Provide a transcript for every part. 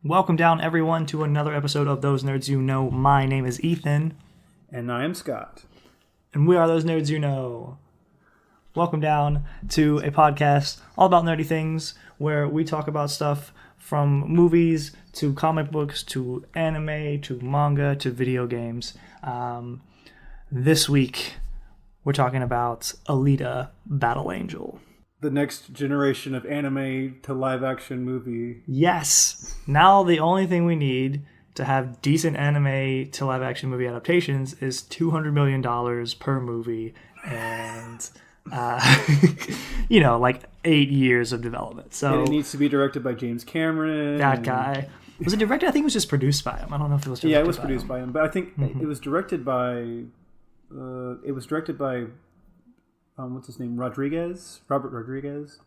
Welcome down, everyone, to another episode of Those Nerds You Know. My name is Ethan. And I am Scott. And we are Those Nerds You Know. Welcome down to a podcast all about nerdy things where we talk about stuff from movies to comic books to anime to manga to video games. This week, we're talking about Alita Battle Angel. The next generation of anime to live action movie. Yes. Now the only thing we need to have decent anime to live action movie adaptations is $200 million per movie and, like 8 years of development. So and it needs to be directed by James Cameron. That guy. Was it directed? I think it was just produced by him. I don't know if it was directed by him. Yeah, it was produced by him. But I think it was directed by... what's his name? Robert Rodriguez,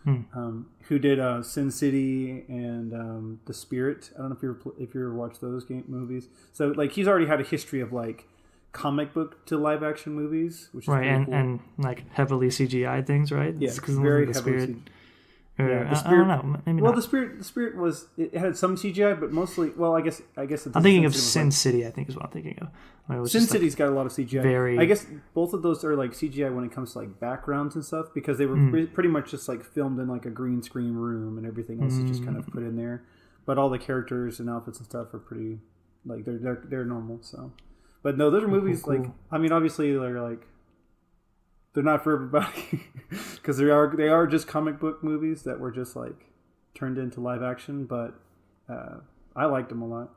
who did Sin City and The Spirit. I don't know if you ever watched those movies. So like he's already had a history of like comic book to live action movies, which is right, cool. and like heavily CGI things, right? Yeah, very heavily CGI. Yeah, the Spirit, I don't know. Maybe not. The Spirit was it had some CGI, but mostly. Well, I guess. I'm thinking of Sin City. I think is what I'm thinking of. Sin City's got a lot of CGI. I guess both of those are like CGI when it comes to like backgrounds and stuff because they were pretty much just like filmed in like a green screen room and everything else is just kind of put in there. But all the characters and outfits and stuff are pretty like they're normal. So, but no, those are movies cool. Like I mean, obviously they're like. They're not for everybody because they are just comic book movies that were just like turned into live action. But I liked them a lot.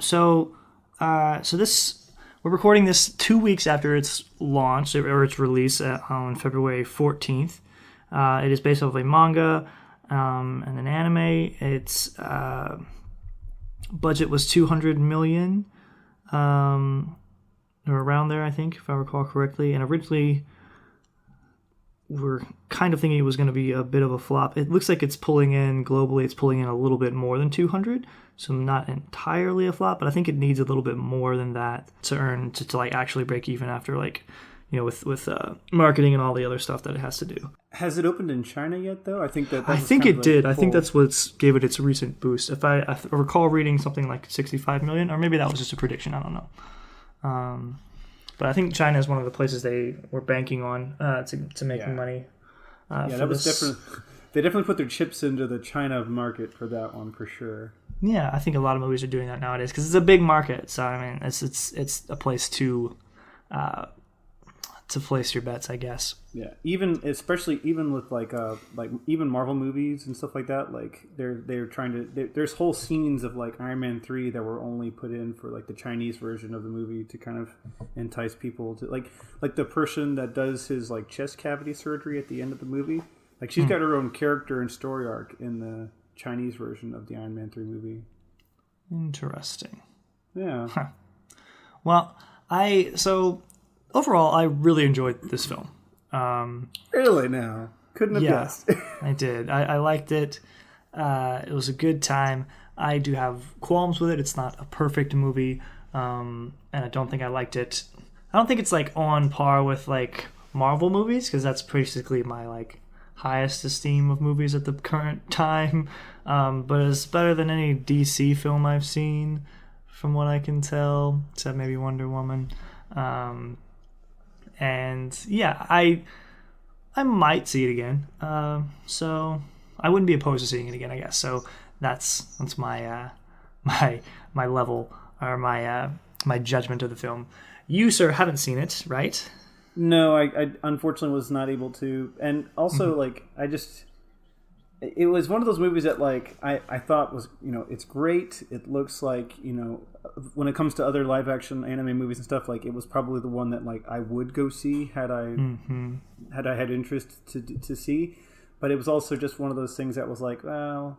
So this we're recording this 2 weeks after its launch or its release on February 14th. It is based off a manga and an anime. Its budget was $200 million or around there, I think, if I recall correctly. And originally. We're kind of thinking it was going to be a bit of a flop. It looks like it's pulling in globally. It's pulling in a little bit more than 200, so not entirely a flop. But I think it needs a little bit more than that to earn to like actually break even after like with marketing and all the other stuff that it has to do. Has it opened in China yet though? I think it did. I think that's what gave it its recent boost. If I recall reading something like 65 million, or maybe that was just a prediction. I don't know. But I think China is one of the places they were banking on to make money. That was different. They definitely put their chips into the China market for that one for sure. Yeah, I think a lot of movies are doing that nowadays because it's a big market. So I mean, it's a place to place your bets, I guess. Yeah, especially with like even Marvel movies and stuff like that. Like they're trying to. There's whole scenes of like Iron Man 3 that were only put in for like the Chinese version of the movie to kind of entice people to like the person that does his like chest cavity surgery at the end of the movie. Like she's got her own character and story arc in the Chinese version of the Iron Man 3 movie. Interesting. Yeah. Huh. Well, overall, I really enjoyed this film. Really now? Couldn't have guessed. I did. I liked it. It was a good time. I do have qualms with it. It's not a perfect movie. And I don't think I liked it. I don't think it's like on par with like Marvel movies because that's basically my like highest esteem of movies at the current time. But it's better than any DC film I've seen from what I can tell, except maybe Wonder Woman. And yeah, I might see it again. So I wouldn't be opposed to seeing it again, I guess. So that's my my level or my judgment of the film. You, sir, haven't seen it, right? No, I unfortunately was not able to. And also, like, it was one of those movies that, like, I thought was, it's great. It looks like, when it comes to other live-action anime movies and stuff, like, it was probably the one that, like, I would go see had I had interest to see. But it was also just one of those things that was like, well,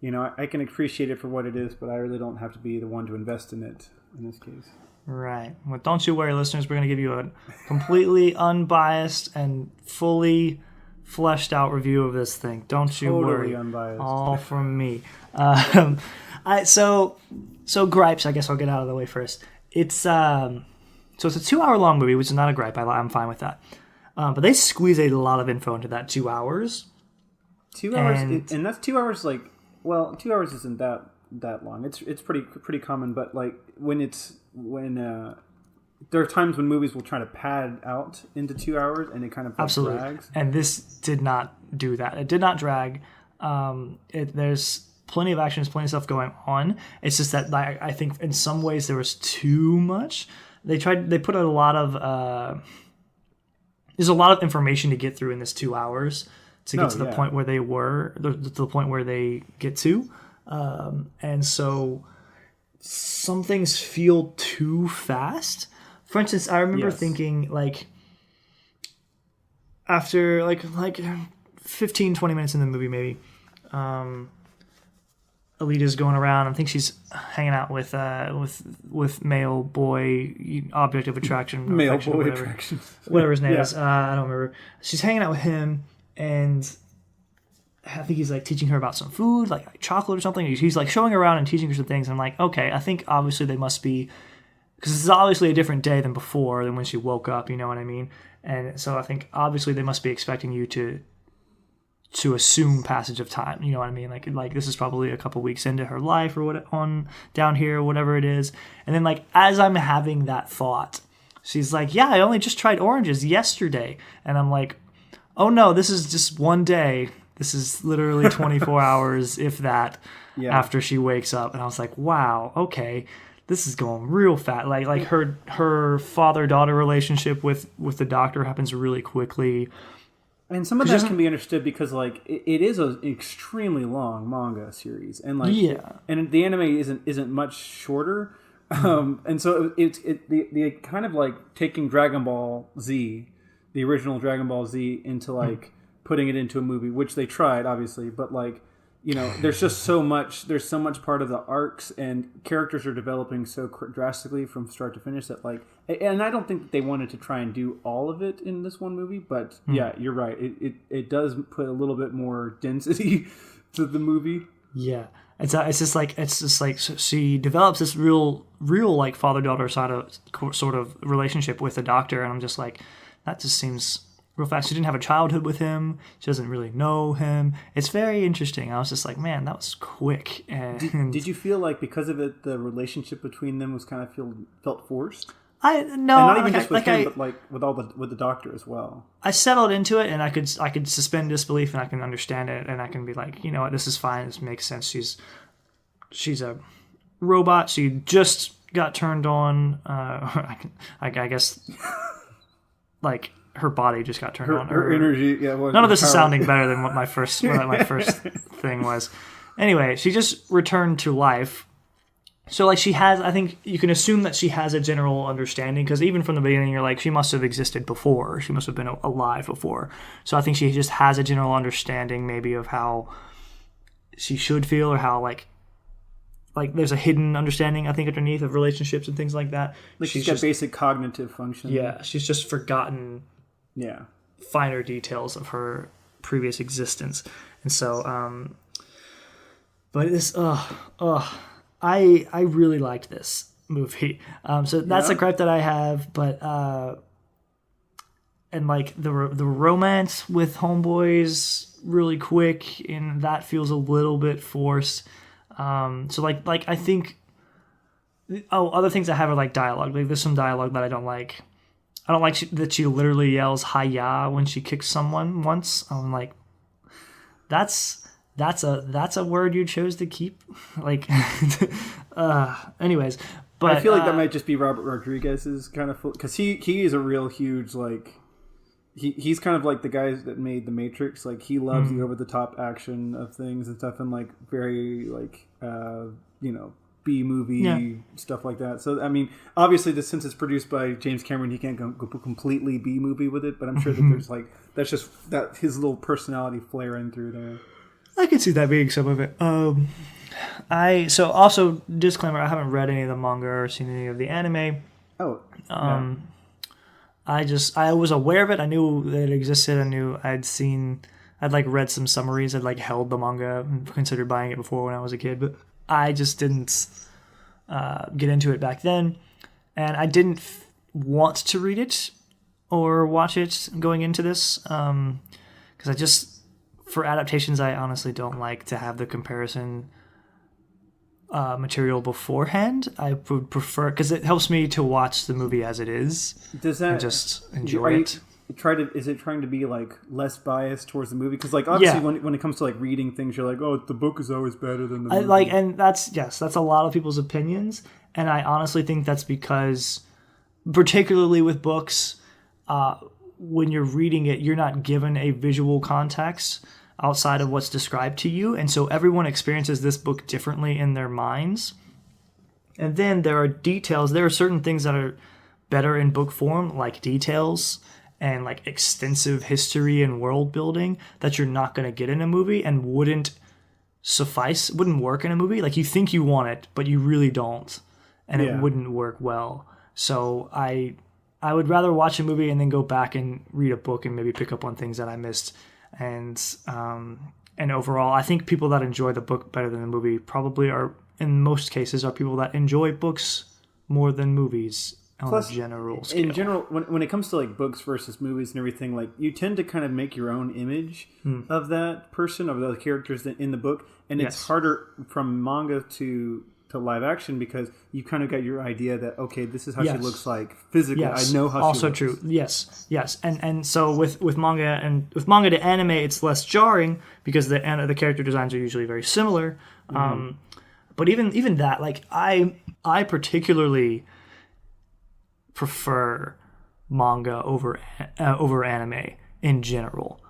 I can appreciate it for what it is, but I really don't have to be the one to invest in it in this case. Right. Well, don't you worry, listeners. We're going to give you a completely unbiased and fully fleshed out review of this thing. Don't you worry. Totally unbiased. All from me. So gripes, I guess I'll get out of the way first. It's a 2-hour long movie, which is not a gripe. I'm fine with that. But they squeeze a lot of info into that 2 hours. 2 hours, and that's 2 hours. Like, well, 2 hours isn't that that long. It's pretty common, but like when there are times when movies will try to pad out into 2 hours, and it kind of absolutely drags. And this did not do that. It did not drag. There's plenty of action, there's plenty of stuff going on. It's just that I think in some ways there was too much. They put a lot of there's a lot of information to get through in this 2 hours to get to the point where they were, to the point where they get to. And so some things feel too fast. For instance, I remember thinking, like, after, like 15, 20 minutes in the movie, maybe, Alita's going around. I think she's hanging out with male boy, object of attraction. Male boy attraction. Whatever his name is. I don't remember. She's hanging out with him, and I think he's like teaching her about some food, like chocolate or something. He's like showing her around and teaching her some things. And I'm like, okay, I think obviously they must be, because this is obviously a different day than before, than when she woke up, you know what I mean? And so I think obviously they must be expecting you to assume passage of time, you know what I mean? Like this is probably a couple weeks into her life or what on down here, whatever it is. And then like as I'm having that thought, she's like, yeah, I only just tried oranges yesterday. And I'm like, oh no, this is just one day. This is literally 24 hours, if that, after she wakes up. And I was like, wow, okay, this is going real fast. Like her father-daughter relationship with the doctor happens really quickly. And some of that can be understood because, like, it is an extremely long manga series, and like, and the anime isn't much shorter, and so it's the kind of like taking Dragon Ball Z, the original Dragon Ball Z, into like putting it into a movie, which they tried, obviously, but like, you know, there's just so much part of the arcs, and characters are developing so drastically from start to finish that like, and I don't think that they wanted to try and do all of it in this one movie, but yeah, you're right. It does put a little bit more density to the movie. Yeah. It's just like so she develops this real like father-daughter sort of relationship with the doctor, and I'm just like, that just seems real fast. She didn't have a childhood with him. She doesn't really know him. It's very interesting. I was just like, man, that was quick. And did you feel like because of it, the relationship between them was kind of felt forced? No, and not even just with him, but like with the doctor as well. I settled into it, and I could suspend disbelief, and I can understand it, and I can be like, you know what, this is fine. This makes sense. She's a robot. She just got turned on. I guess like her body just got turned on. Her energy. Yeah. None of this is sounding better than what my first thing was. Anyway, she just returned to life. So, like, she has, I think you can assume that she has a general understanding, because even from the beginning, you're like, she must have existed before. She must have been alive before. So I think she just has a general understanding, maybe, of how she should feel, or how, like there's a hidden understanding, I think, underneath of relationships and things like that. Like, she's got basic cognitive function. Yeah, she's just forgotten finer details of her previous existence. And so, but this, I really liked this movie. So that's a gripe that I have, but and like the romance with homeboys really quick, and that feels a little bit forced. So like I think other things I have are like dialogue. Like there's some dialogue that I don't like. I don't like that she literally yells "Hi-ya" when she kicks someone once. I'm like, that's a word you chose to keep. Like, anyways, but I feel like that might just be Robert Rodriguez's kind of, because he is a real huge, like, he's kind of like the guys that made The Matrix. Like, he loves the over the top action of things and stuff, and like very like B movie stuff like that. So I mean, obviously, since it's produced by James Cameron, he can't go completely B movie with it. But I'm sure that there's like, that's just that his little personality flaring through there. I can see that being some of it. So also disclaimer: I haven't read any of the manga or seen any of the anime. I was aware of it. I knew that it existed. I knew I'd like read some summaries. I'd like held the manga and considered buying it before when I was a kid, but I just didn't get into it back then, and I didn't want to read it or watch it going into this because for adaptations, I honestly don't like to have the comparison material beforehand. I would prefer, because it helps me to watch the movie as it is. Does that and just enjoy it? Is it trying to be like less biased towards the movie? Because like obviously when it comes to like reading things, you're like, oh, the book is always better than the movie. And that's a lot of people's opinions, and I honestly think that's because, particularly with books, when you're reading it, you're not given a visual context outside of what's described to you, and so everyone experiences this book differently in their minds. And then there are details. There are certain things that are better in book form, like details and like extensive history and world building, that you're not going to get in a movie and wouldn't work in a movie. Like, you think you want it, but you really don't, and it wouldn't work well. So I would rather watch a movie and then go back and read a book and maybe pick up on things that I missed. And overall, I think people that enjoy the book better than the movie probably are, in most cases, are people that enjoy books more than movies. Plus, on a general scale. In general, when it comes to like books versus movies and everything, like you tend to kind of make your own image of that person, of the characters in the book, and it's harder from manga to live action because you kind of got your idea that, okay, this is how she looks like physically. I know how also she looks. True. Yes. And so with manga to anime, it's less jarring because the character designs are usually very similar. But even that, like I particularly prefer manga over anime in general.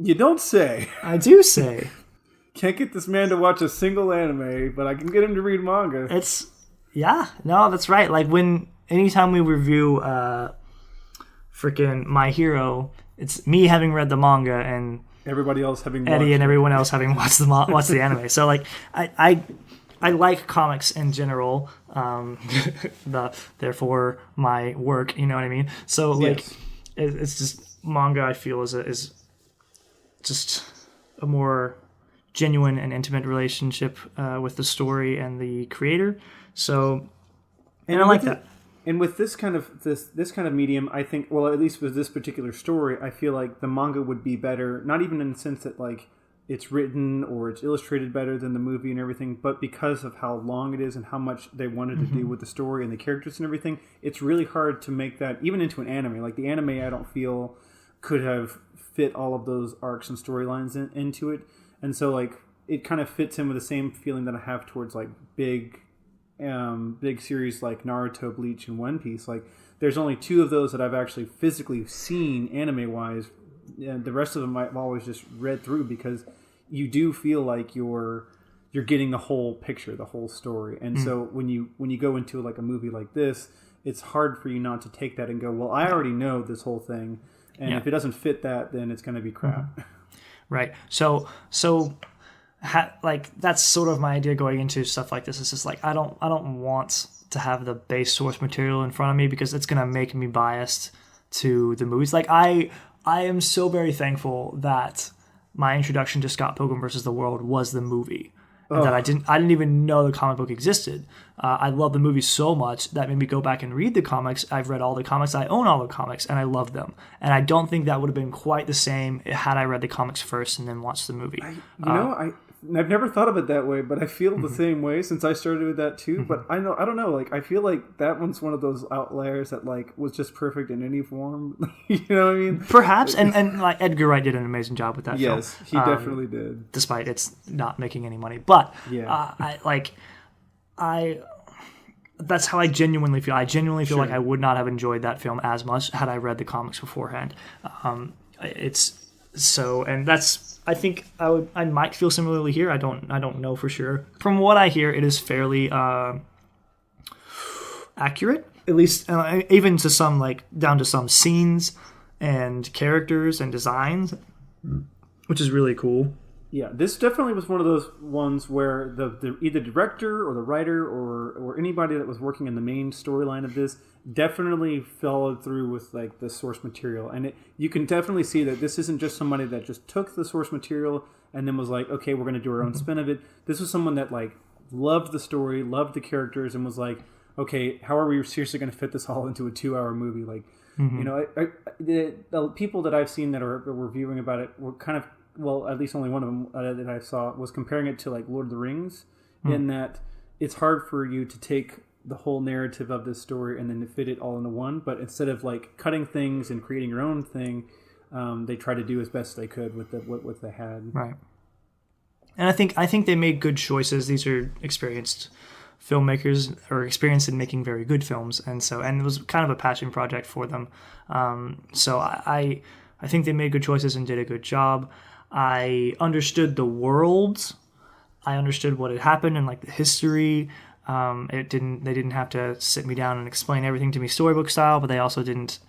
You don't say. I do say. Can't get this man to watch a single anime, but I can get him to read manga. That's right. Like anytime we review freaking My Hero, it's me having read the manga and everybody else having Eddie and everyone else having watched the anime. So like I like comics in general, therefore my work, you know what I mean? So like, it's just manga, I feel, is just a more genuine and intimate relationship with the story and the creator. So, and I like that. And with this kind of medium, I think, well, at least with this particular story, I feel like the manga would be better, not even in the sense that like it's written or it's illustrated better than the movie and everything, but because of how long it is and how much they wanted to do with the story and the characters and everything, it's really hard to make that even into an anime. Like the anime, I don't feel could have fit all of those arcs and storylines into it. And so like it kind of fits in with the same feeling that I have towards like big series like Naruto, Bleach, and One Piece. Like there's only 2 of those that I've actually physically seen anime wise. The rest of them I've always just read through because you do feel like you're getting the whole picture, the whole story. And so when you go into like a movie like this, it's hard for you not to take that and go, well, I already know this whole thing, and if it doesn't fit that, then it's going to be crap. Right. So like that's sort of my idea going into stuff like this. It's just like I don't want to have the base source material in front of me because it's going to make me biased to the movies. Like I am so very thankful that my introduction to Scott Pilgrim vs. the World was the movie. And that I didn't even know the comic book existed. I love the movie so much that made me go back and read the comics. I've read all the comics. I own all the comics, and I love them. And I don't think that would have been quite the same had I read the comics first and then watched the movie. I've never thought of it that way, but I feel the same way since I started with that too. But I don't know. Like I feel like that one's one of those outliers that like was just perfect in any form. You know what I mean? Perhaps, and like Edgar Wright did an amazing job with that film. Yes, he definitely did. Despite it's not making any money, but that's how I genuinely feel. I genuinely feel like I would not have enjoyed that film as much had I read the comics beforehand. I think I might feel similarly here. I don't know for sure. From what I hear, it is fairly accurate, at least even to some, like down to some scenes and characters and designs, which is really cool. Yeah, this definitely was one of those ones where the either director or the writer or anybody that was working in the main storyline of this definitely followed through with like the source material, and you can definitely see that this isn't just somebody that just took the source material and then was like, okay, we're going to do our own spin of it. This was someone that like loved the story, loved the characters, and was like, okay, how are we seriously going to fit this all into a 2-hour movie? Like, you know, the people that I've seen that were reviewing about it were kind of, well, at least only one of them that I saw was comparing it to like Lord of the Rings, in that it's hard for you to take the whole narrative of this story and then fit it all into one. But instead of like cutting things and creating your own thing, they try to do as best they could with what they had. Right. And I think they made good choices. These are experienced filmmakers or experienced in making very good films, and it was kind of a passion project for them. So I think they made good choices and did a good job. I understood the world. I understood what had happened and like the history. They didn't have to sit me down and explain everything to me storybook style, but they also didn't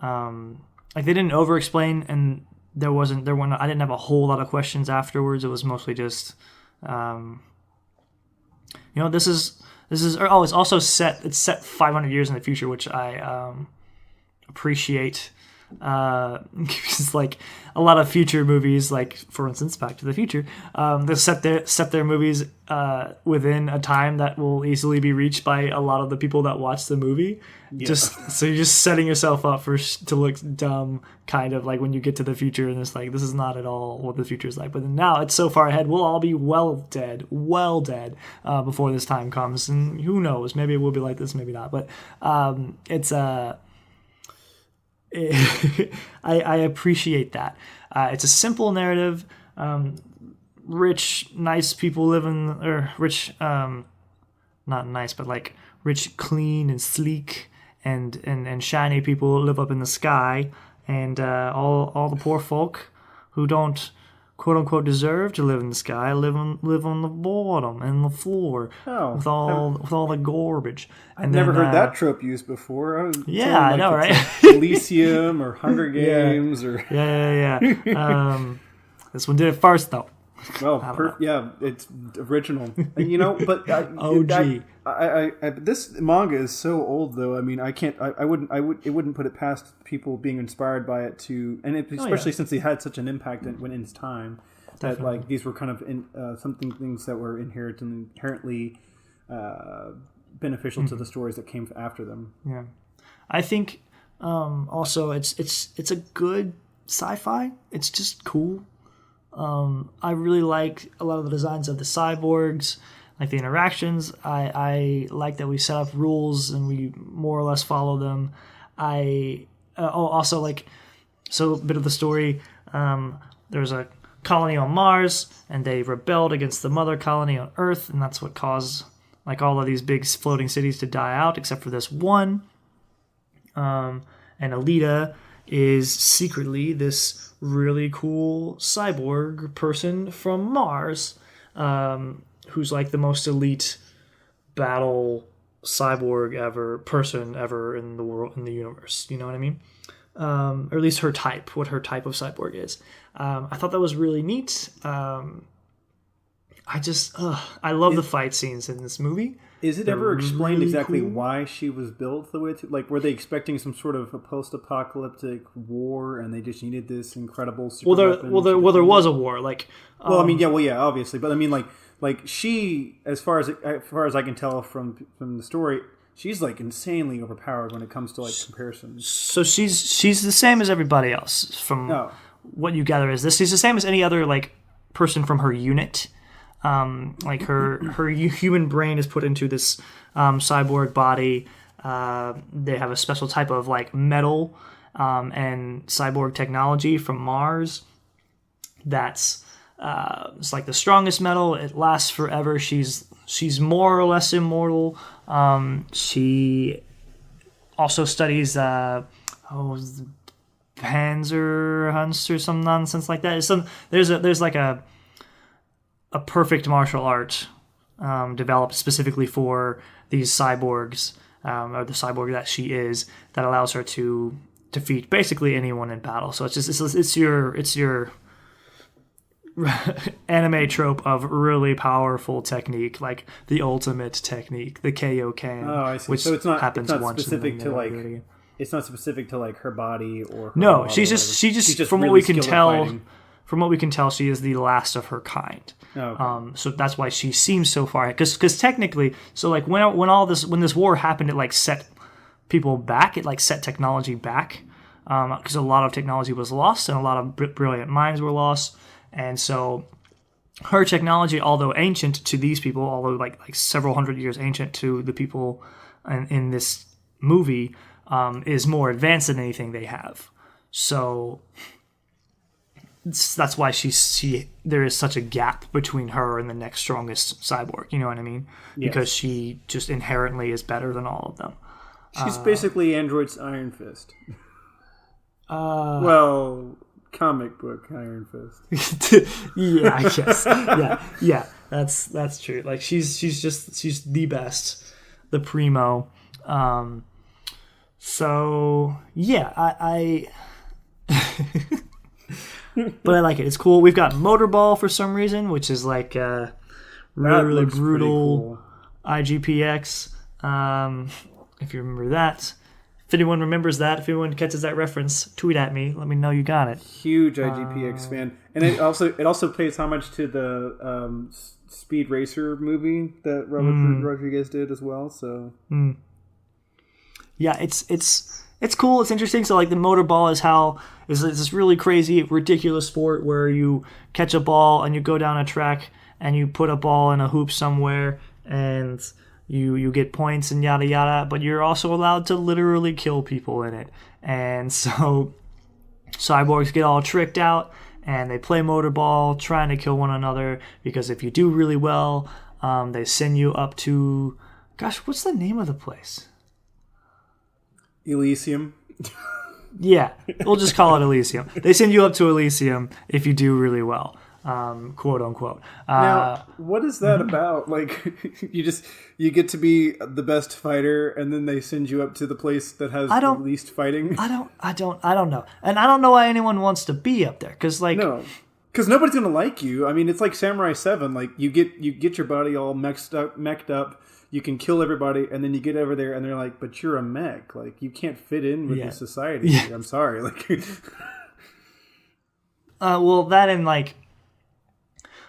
they didn't over explain, and I didn't have a whole lot of questions afterwards. It was mostly just this is it's also set 500 years in the future, which I appreciate. Because like a lot of future movies, like for instance Back to the Future, they set their movies within a time that will easily be reached by a lot of the people that watch the movie. Yeah. So you're just setting yourself up to look dumb, kind of like when you get to the future and it's like this is not at all what the future is like. But then now it's so far ahead, we'll all be well dead before this time comes, and who knows? Maybe it will be like this, maybe not. But it's I appreciate that. It's a simple narrative. Rich, nice people live rich, not nice, but like rich, clean, and sleek, and shiny people live up in the sky, and all the poor folk who don't quote unquote deserve to live in the sky live on the bottom and the floor with all the garbage. I've never heard that trope used before. I know, right? Elysium or Hunger Games or this one did it first though. Well, it's original, But OG. This manga is so old, though. I mean, it wouldn't put it past people being inspired by it especially since they had such an impact in its time. That like these were kind of things that were inherently beneficial to the stories that came after them. Yeah, I think also it's a good sci-fi. It's just cool. I really like a lot of the designs of the cyborgs, like the interactions. I like that we set up rules and we more or less follow them. Also like, so a bit of the story, there's a colony on Mars and they rebelled against the mother colony on Earth, and that's what caused like all of these big floating cities to die out except for this one. And Alita is secretly this really cool cyborg person from Mars, who's like the most elite battle cyborg person ever in the world, in the universe. You know what I mean? Or at least what her type of cyborg is. I thought that was really neat. I love the fight scenes in this movie. Is it ever explained really exactly why she was built the way it? Like, were they expecting some sort of a post-apocalyptic war, and they just needed this incredible super weapon? There was a war. Like, obviously, but I mean, like she, as far as I can tell from the story, she's like insanely overpowered when it comes to like comparisons. So she's the same as everybody else from what you gather is this. She's the same as any other like person from her unit. Like her human brain is put into this cyborg body. They have a special type of like metal and cyborg technology from Mars. That's it's like the strongest metal. It lasts forever. She's more or less immortal. She also studies Panzerhunts or some nonsense like that. There's like a perfect martial art developed specifically for these cyborgs, or the cyborg that she is, that allows her to defeat basically anyone in battle. So it's your anime trope of really powerful technique, like the ultimate technique, the Kaioken. Oh, I see. Which so it's not once specific to like. It's not specific to like her body or. No, she's just from really what we can tell. From what we can tell, she is the last of her kind. Oh, okay. So that's why she seems so far. Because technically, so like when this war happened, it like set people back. It like set technology back. Because a lot of technology was lost and a lot of brilliant minds were lost. And so her technology, although ancient to these people, although like several hundred years ancient to the people in this movie, is more advanced than anything they have. So that's why there is such a gap between her and the next strongest cyborg. You know what I mean? Yes. Because she just inherently is better than all of them. She's basically Android's Iron Fist. Well, comic book Iron Fist. Yeah, I guess. Yeah. That's true. Like she's the best, the primo. So yeah, I but I like it. It's cool. We've got Motorball for some reason, which is like really brutal cool. IGPX. If you remember that. If anyone remembers that, if anyone catches that reference, tweet at me. Let me know you got it. Huge IGPX fan. And it also pays homage to the Speed Racer movie that Robert Rodriguez did as well. So yeah, it's cool. It's interesting. So like the Motorball is this really crazy, ridiculous sport where you catch a ball and you go down a track and you put a ball in a hoop somewhere and you get points and yada yada, but you're also allowed to literally kill people in it. And so cyborgs get all tricked out and they play Motorball trying to kill one another, because if you do really well, they send you up to, gosh, what's the name of the place? Elysium. Yeah, we'll just call it Elysium. They send you up to Elysium if you do really well, quote unquote. Now, what is that about? Like, you get to be the best fighter, and then they send you up to the place that has the least fighting. I don't know, and I don't know why anyone wants to be up there, because because nobody's gonna like you. I mean, it's like Samurai 7. Like, you get your body all mech'd up. You can kill everybody, and then you get over there, and they're like, "But you're a mech. Like, you can't fit in with the society." Yeah. I'm sorry. Like, well, that and like,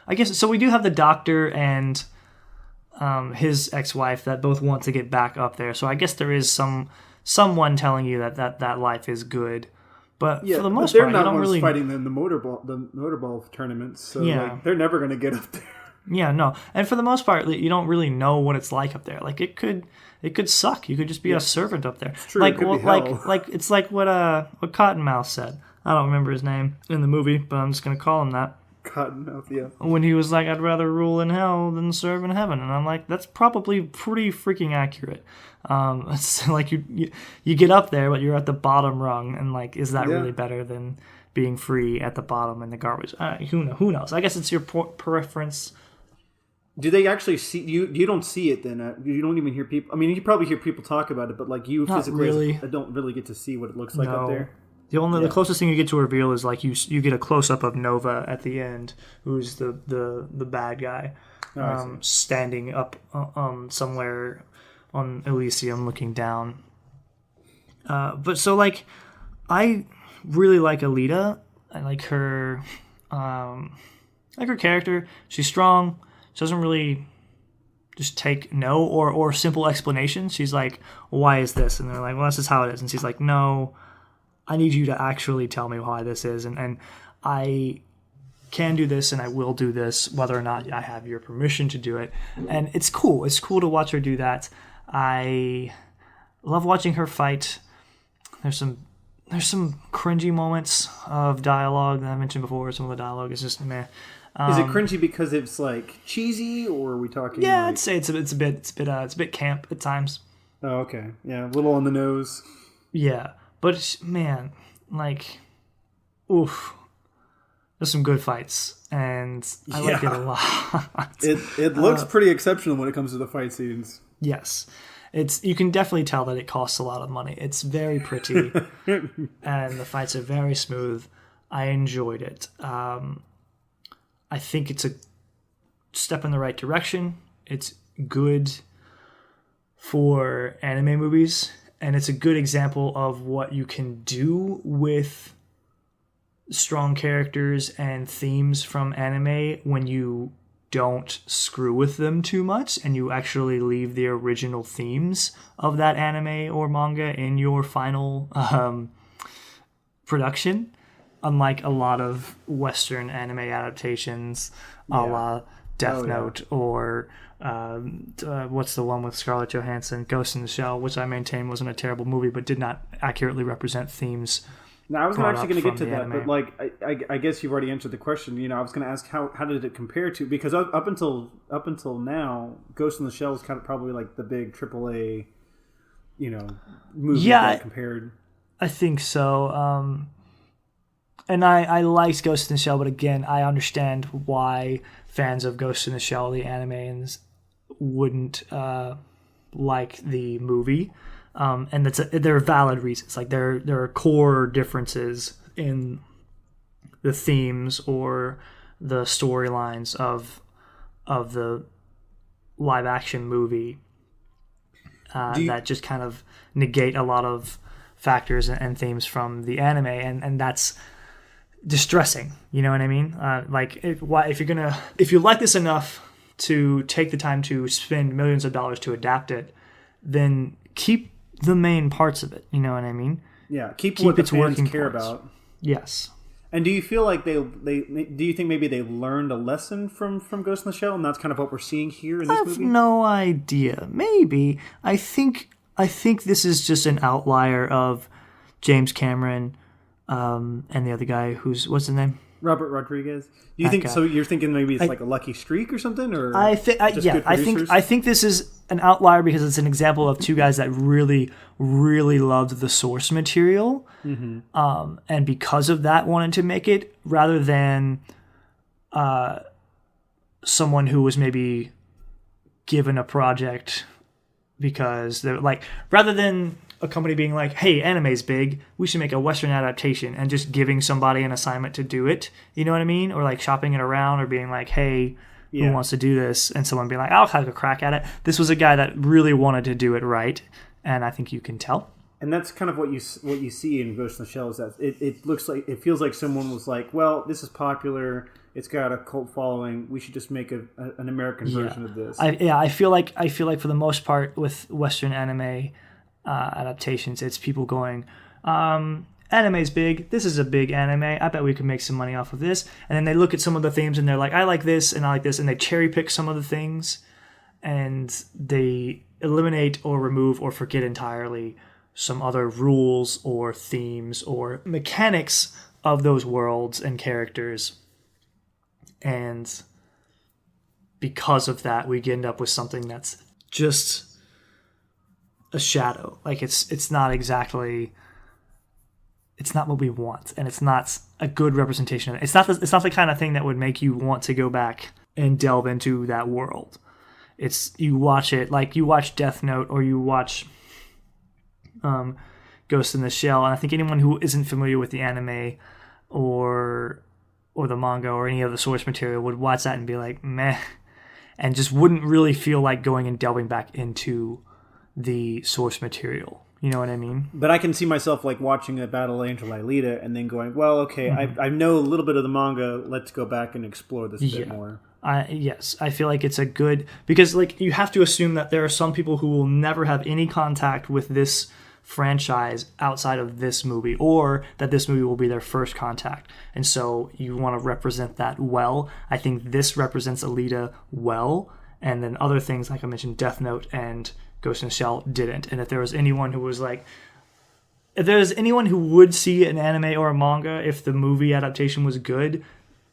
I guess so. We do have the doctor and his ex-wife that both want to get back up there. So I guess there is someone telling you that life is good, but for the most part, they're not really fighting in the motorball tournaments. So like, they're never going to get up there. Yeah, no. And for the most part, you don't really know what it's like up there. Like it could suck. You could just be a servant up there. It's true. Like it's like what Cottonmouth said. I don't remember his name in the movie, but I'm just gonna call him that. Cottonmouth, yeah. When he was like, "I'd rather rule in hell than serve in heaven," and I'm like, that's probably pretty freaking accurate. It's like you get up there, but you're at the bottom rung, and like, is that really better than being free at the bottom in the garbage? Who knows? I guess it's your preference. Do they actually see you? You don't see it then. You don't even hear people. I mean, you probably hear people talk about it, but like you physically don't really get to see what it looks like up there. The closest thing you get to a reveal is like you get a close up of Nova at the end, who's the bad guy, standing up somewhere on Elysium looking down. But so like, I really like Alita. I like her. Like her character. She's strong. She doesn't really just take no or simple explanations. She's like, why is this? And they're like, well, this is how it is. And she's like, no, I need you to actually tell me why this is. And I can do this and I will do this, whether or not I have your permission to do it. And it's cool. It's cool to watch her do that. I love watching her fight. There's some cringy moments of dialogue that I mentioned before. Some of the dialogue is just meh. Is it cringy because it's like cheesy, or are we talking? Yeah, like... I'd say it's a bit camp at times. Oh, okay, yeah, a little on the nose. Yeah, but man, like, oof, there's some good fights, and I like it a lot. It looks pretty exceptional when it comes to the fight scenes. Yes, you can definitely tell that it costs a lot of money. It's very pretty, and the fights are very smooth. I enjoyed it. I think it's a step in the right direction. It's good for anime movies, and it's a good example of what you can do with strong characters and themes from anime when you don't screw with them too much and you actually leave the original themes of that anime or manga in your final production. unlike a lot of Western anime adaptations, a la Death Note or what's the one with Scarlett Johansson, Ghost in the Shell, which I maintain wasn't a terrible movie, but did not accurately represent themes. Now, I was actually going to get to that, but like I guess you've already answered the question. I was going to ask how did it compare to, because up until now, Ghost in the Shell is kind of probably like the big AAA, movie that compared. I think so. And I liked Ghost in the Shell, but again, I understand why fans of Ghost in the Shell, the animes, wouldn't like the movie. And there are valid reasons. Like there are core differences in the themes or the storylines of the live action movie that just kind of negate a lot of factors and themes from the anime, and that's distressing. You know what I mean? If you like this enough to take the time to spend millions of dollars to adapt it, then keep the main parts of it. You know what I mean? Yeah, keep what the fans care about. Yes. And do you feel like do you think maybe they learned a lesson from Ghost in the Shell, and that's kind of what we're seeing here in this movie? I have no idea. Maybe. I think this is just an outlier of James Cameron and the other guy what's his name? Robert Rodriguez. Do you think so? You're thinking maybe it's like a lucky streak or something, or I think this is an outlier because it's an example of two guys that really, really loved the source material, and because of that wanted to make it, rather than someone who was maybe given a project because they're like, rather than a company being like, hey, anime's big, we should make a Western adaptation, and just giving somebody an assignment to do it, you know what I mean? Or like shopping it around, or being like, hey, who wants to do this? And someone being like, I'll have a crack at it. This was a guy that really wanted to do it right, and I think you can tell. And that's kind of what you see in Ghost in the Shell, is that it feels like someone was like, well, this is popular, it's got a cult following, we should just make an American version of this. I feel like for the most part with Western anime adaptations, it's people going, anime's big, this is a big anime, I bet we could make some money off of this, and then they look at some of the themes and they're like, I like this and I like this, and they cherry pick some of the things and they eliminate or remove or forget entirely some other rules or themes or mechanics of those worlds and characters, and because of that we end up with something that's just a shadow. Like it's not what we want, and it's not a good representation. It's not the kind of thing that would make you want to go back and delve into that world. It's, you watch it like you watch Death Note or you watch Ghost in the Shell, and I think anyone who isn't familiar with the anime or the manga or any of the source material would watch that and be like, meh, and just wouldn't really feel like going and delving back into the source material. You know what I mean? But I can see myself like watching a Battle Angel Alita and then going, well, okay, I know a little bit of the manga, let's go back and explore this a bit more. Yes, I feel like it's a good, because like you have to assume that there are some people who will never have any contact with this franchise outside of this movie, or that this movie will be their first contact, and so you want to represent that well. I think this represents Alita well, and then other things like I mentioned, Death Note and Ghost in the Shell didn't. And if there was anyone who was like, if there's anyone who would see an anime or a manga if the movie adaptation was good,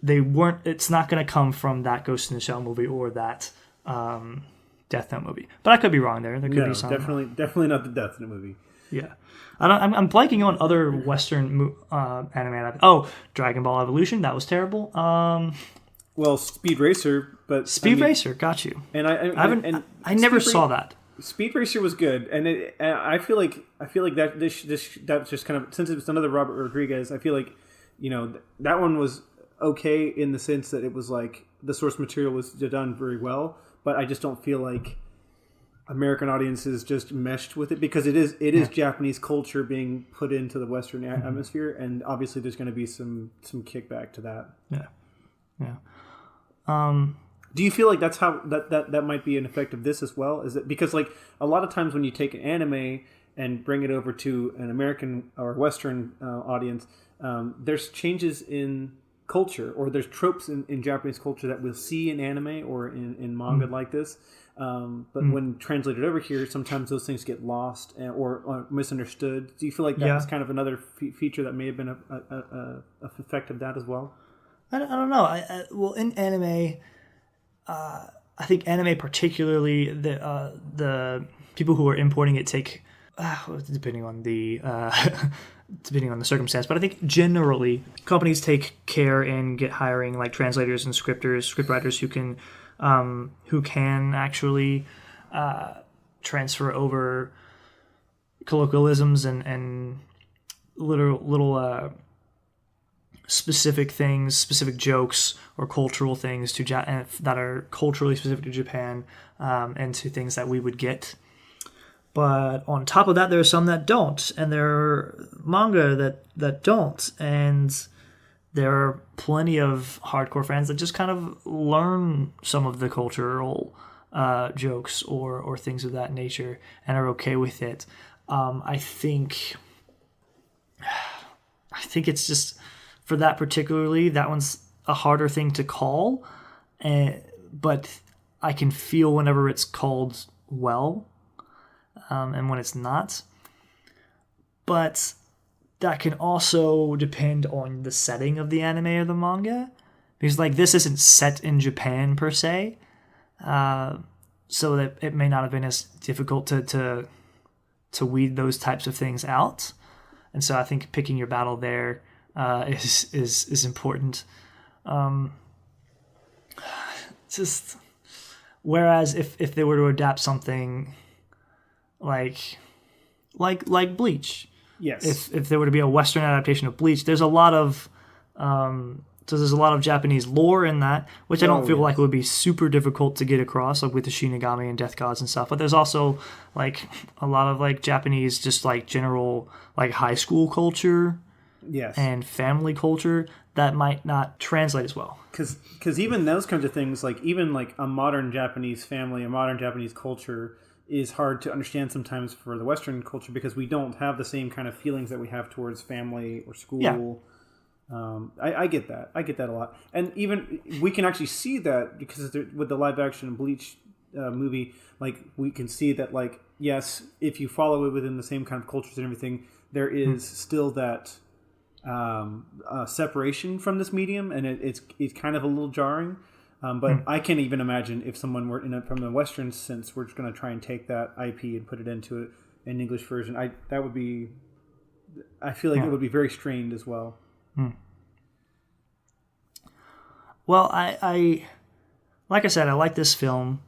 they weren't. It's not going to come from that Ghost in the Shell movie or that Death Note movie. But I could be wrong there. There could be some. Definitely not the Death Note movie. Yeah, I'm blanking on other Western anime. Oh, Dragon Ball Evolution, that was terrible. Well, Speed Racer, but Racer, got you. And I never saw that. Speed Racer was good, and I feel like that that's just kind of, since it's another Robert Rodriguez, I feel like that one was okay in the sense that it was like the source material was done very well, but I just don't feel like American audiences just meshed with it, because it is Japanese culture being put into the Western atmosphere, and obviously there's going to be some kickback to that. Yeah. Do you feel like that's how that might be an effect of this as well? Is it because like a lot of times when you take an anime and bring it over to an American or Western audience, there's changes in culture, or there's tropes in Japanese culture that we'll see in anime or in manga like this. But when translated over here, sometimes those things get lost or misunderstood. Do you feel like that was kind of another feature that may have been a effect of that as well? I don't know. Well, in anime, I think anime particularly, the people who are importing it take, depending on the circumstance, but I think generally companies take care in hiring like translators and scriptwriters who can actually transfer over colloquialisms and little specific things, specific jokes or cultural things that are culturally specific to Japan, and to things that we would get. But on top of that, there are some that don't, and there are manga that don't, and there are plenty of hardcore fans that just kind of learn some of the cultural jokes or things of that nature and are okay with it. I think it's just, for that particularly, that one's a harder thing to call, but I can feel whenever it's called well, and when it's not. But that can also depend on the setting of the anime or the manga, because like this isn't set in Japan per se, so that it may not have been as difficult to weed those types of things out. And so I think picking your battle there is important. Just whereas if they were to adapt something like Bleach, yes, if there were to be a Western adaptation of Bleach, there's a lot of Japanese lore in that, which I don't feel like would be super difficult to get across, like with the Shinigami and Death Gods and stuff. But there's also like a lot of like Japanese, just like general like high school culture, yes, and family culture that might not translate as well. Because even those kinds of things, like even like a modern Japanese family, a modern Japanese culture, is hard to understand sometimes for the Western culture, because we don't have the same kind of feelings that we have towards family or school. Yeah. I get that. I get that a lot. And even we can actually see that because with the live action Bleach movie, like we can see that, like, yes, if you follow it within the same kind of cultures and everything, there is still that separation from this medium, and it's kind of a little jarring. But I can't even imagine if someone were from the Western sense, we're just going to try and take that IP and put it into an English version. I feel like it would be very strained as well. Well, I like I said, I like this film.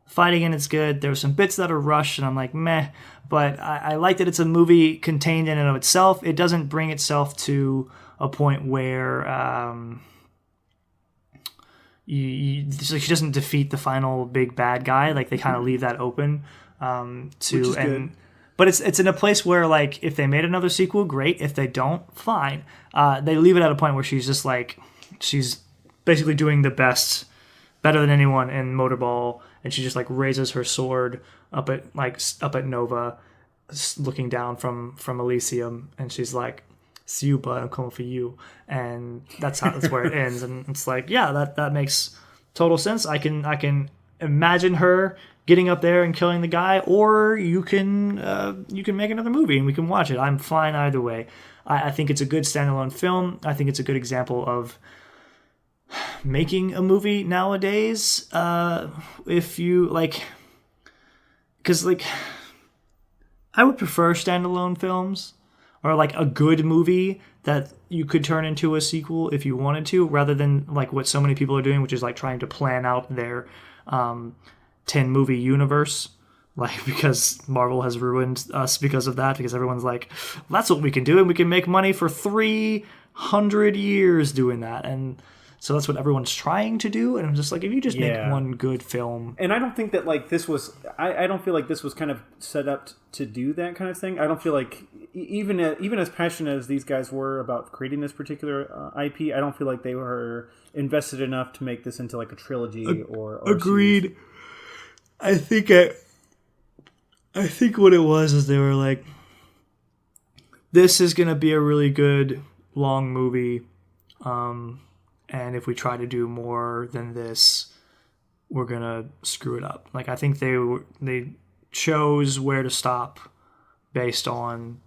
Fighting in it's good. There were some bits that are rushed, and I'm like, meh. But I like that it's a movie contained in and of itself. It doesn't bring itself to a point where she doesn't defeat the final big bad guy. Like they kind of leave that open good. But it's in a place where, like, if they made another sequel, great. If they don't, fine. They leave it at a point where she's just like, she's basically doing the best, better than anyone in Motorball, and she just like raises her sword up at Nova, looking down from Elysium, and she's like, "See you, bud. I'm coming for you." And that's where it ends. And it's like, yeah, that makes total sense. I can imagine her getting up there and killing the guy, or you can make another movie and we can watch it. I'm fine either way. I think it's a good standalone film. I think it's a good example of making a movie nowadays. If you like, because like, I would prefer standalone films, or like a good movie that you could turn into a sequel if you wanted to, rather than like what so many people are doing, which is like trying to plan out their 10 movie universe, like, because Marvel has ruined us because of that, because everyone's like, that's what we can do, and we can make money for 300 years doing that. And so that's what everyone's trying to do, and I'm just like, if you just make one good film. And I don't think that like this was, I don't feel like this was kind of set up to do that kind of thing. I don't feel like, even as passionate as these guys were about creating this particular IP, I don't feel like they were invested enough to make this into like a trilogy or agreed. Series. I think what it was is they were like, this is going to be a really good long movie, and if we try to do more than this, we're gonna screw it up. Like I think they chose where to stop based on.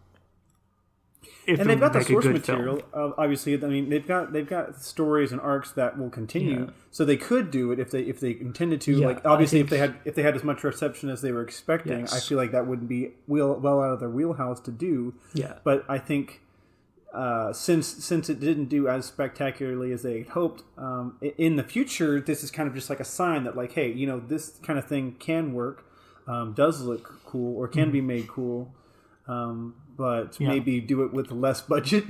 And they've got the source material. Obviously, I mean they've got stories and arcs that will continue, so they could do it if they intended to. Yeah, like obviously, if they had as much reception as they were expecting, yes. I feel like that wouldn't be well out of their wheelhouse to do. Yeah. But I think since it didn't do as spectacularly as they had hoped, in the future, this is kind of just like a sign that like, hey, this kind of thing can work, does look cool, or can be made cool. But maybe do it with less budget.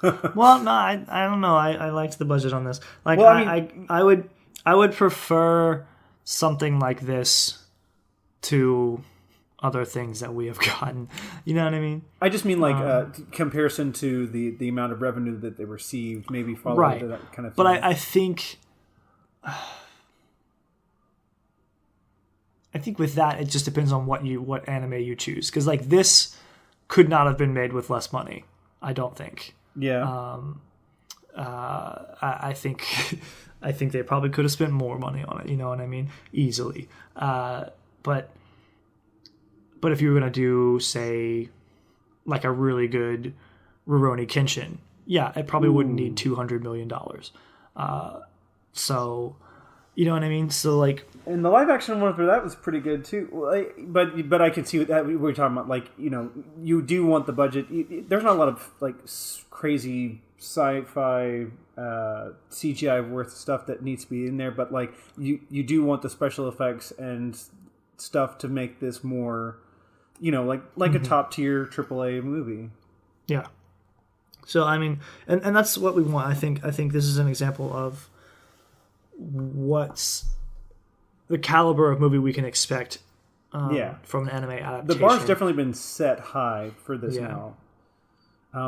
Well, no, I don't know. I liked the budget on this. Like, well, I would prefer something like this to other things that we have gotten. You know what I mean? I just mean like comparison to the amount of revenue that they received, maybe follow to that kind of thing. But I think with that, it just depends on what anime you choose. Because like this could not have been made with less money. I don't think. Yeah. I think they probably could have spent more money on it. You know what I mean? Easily. But if you were gonna do, say, like a really good Rurouni Kenshin, yeah, it probably wouldn't need $200 million. So, you know what I mean? So like. And the live action one for that was pretty good too. But I could see that we were talking about, like, you do want the budget. There's not a lot of like crazy sci-fi CGI worth stuff that needs to be in there, but like you do want the special effects and stuff to make this more, like a top tier AAA movie. Yeah. So I mean, and that's what we want. I think this is an example of what's the caliber of movie we can expect from an anime adaptation. The bar's definitely been set high for this now.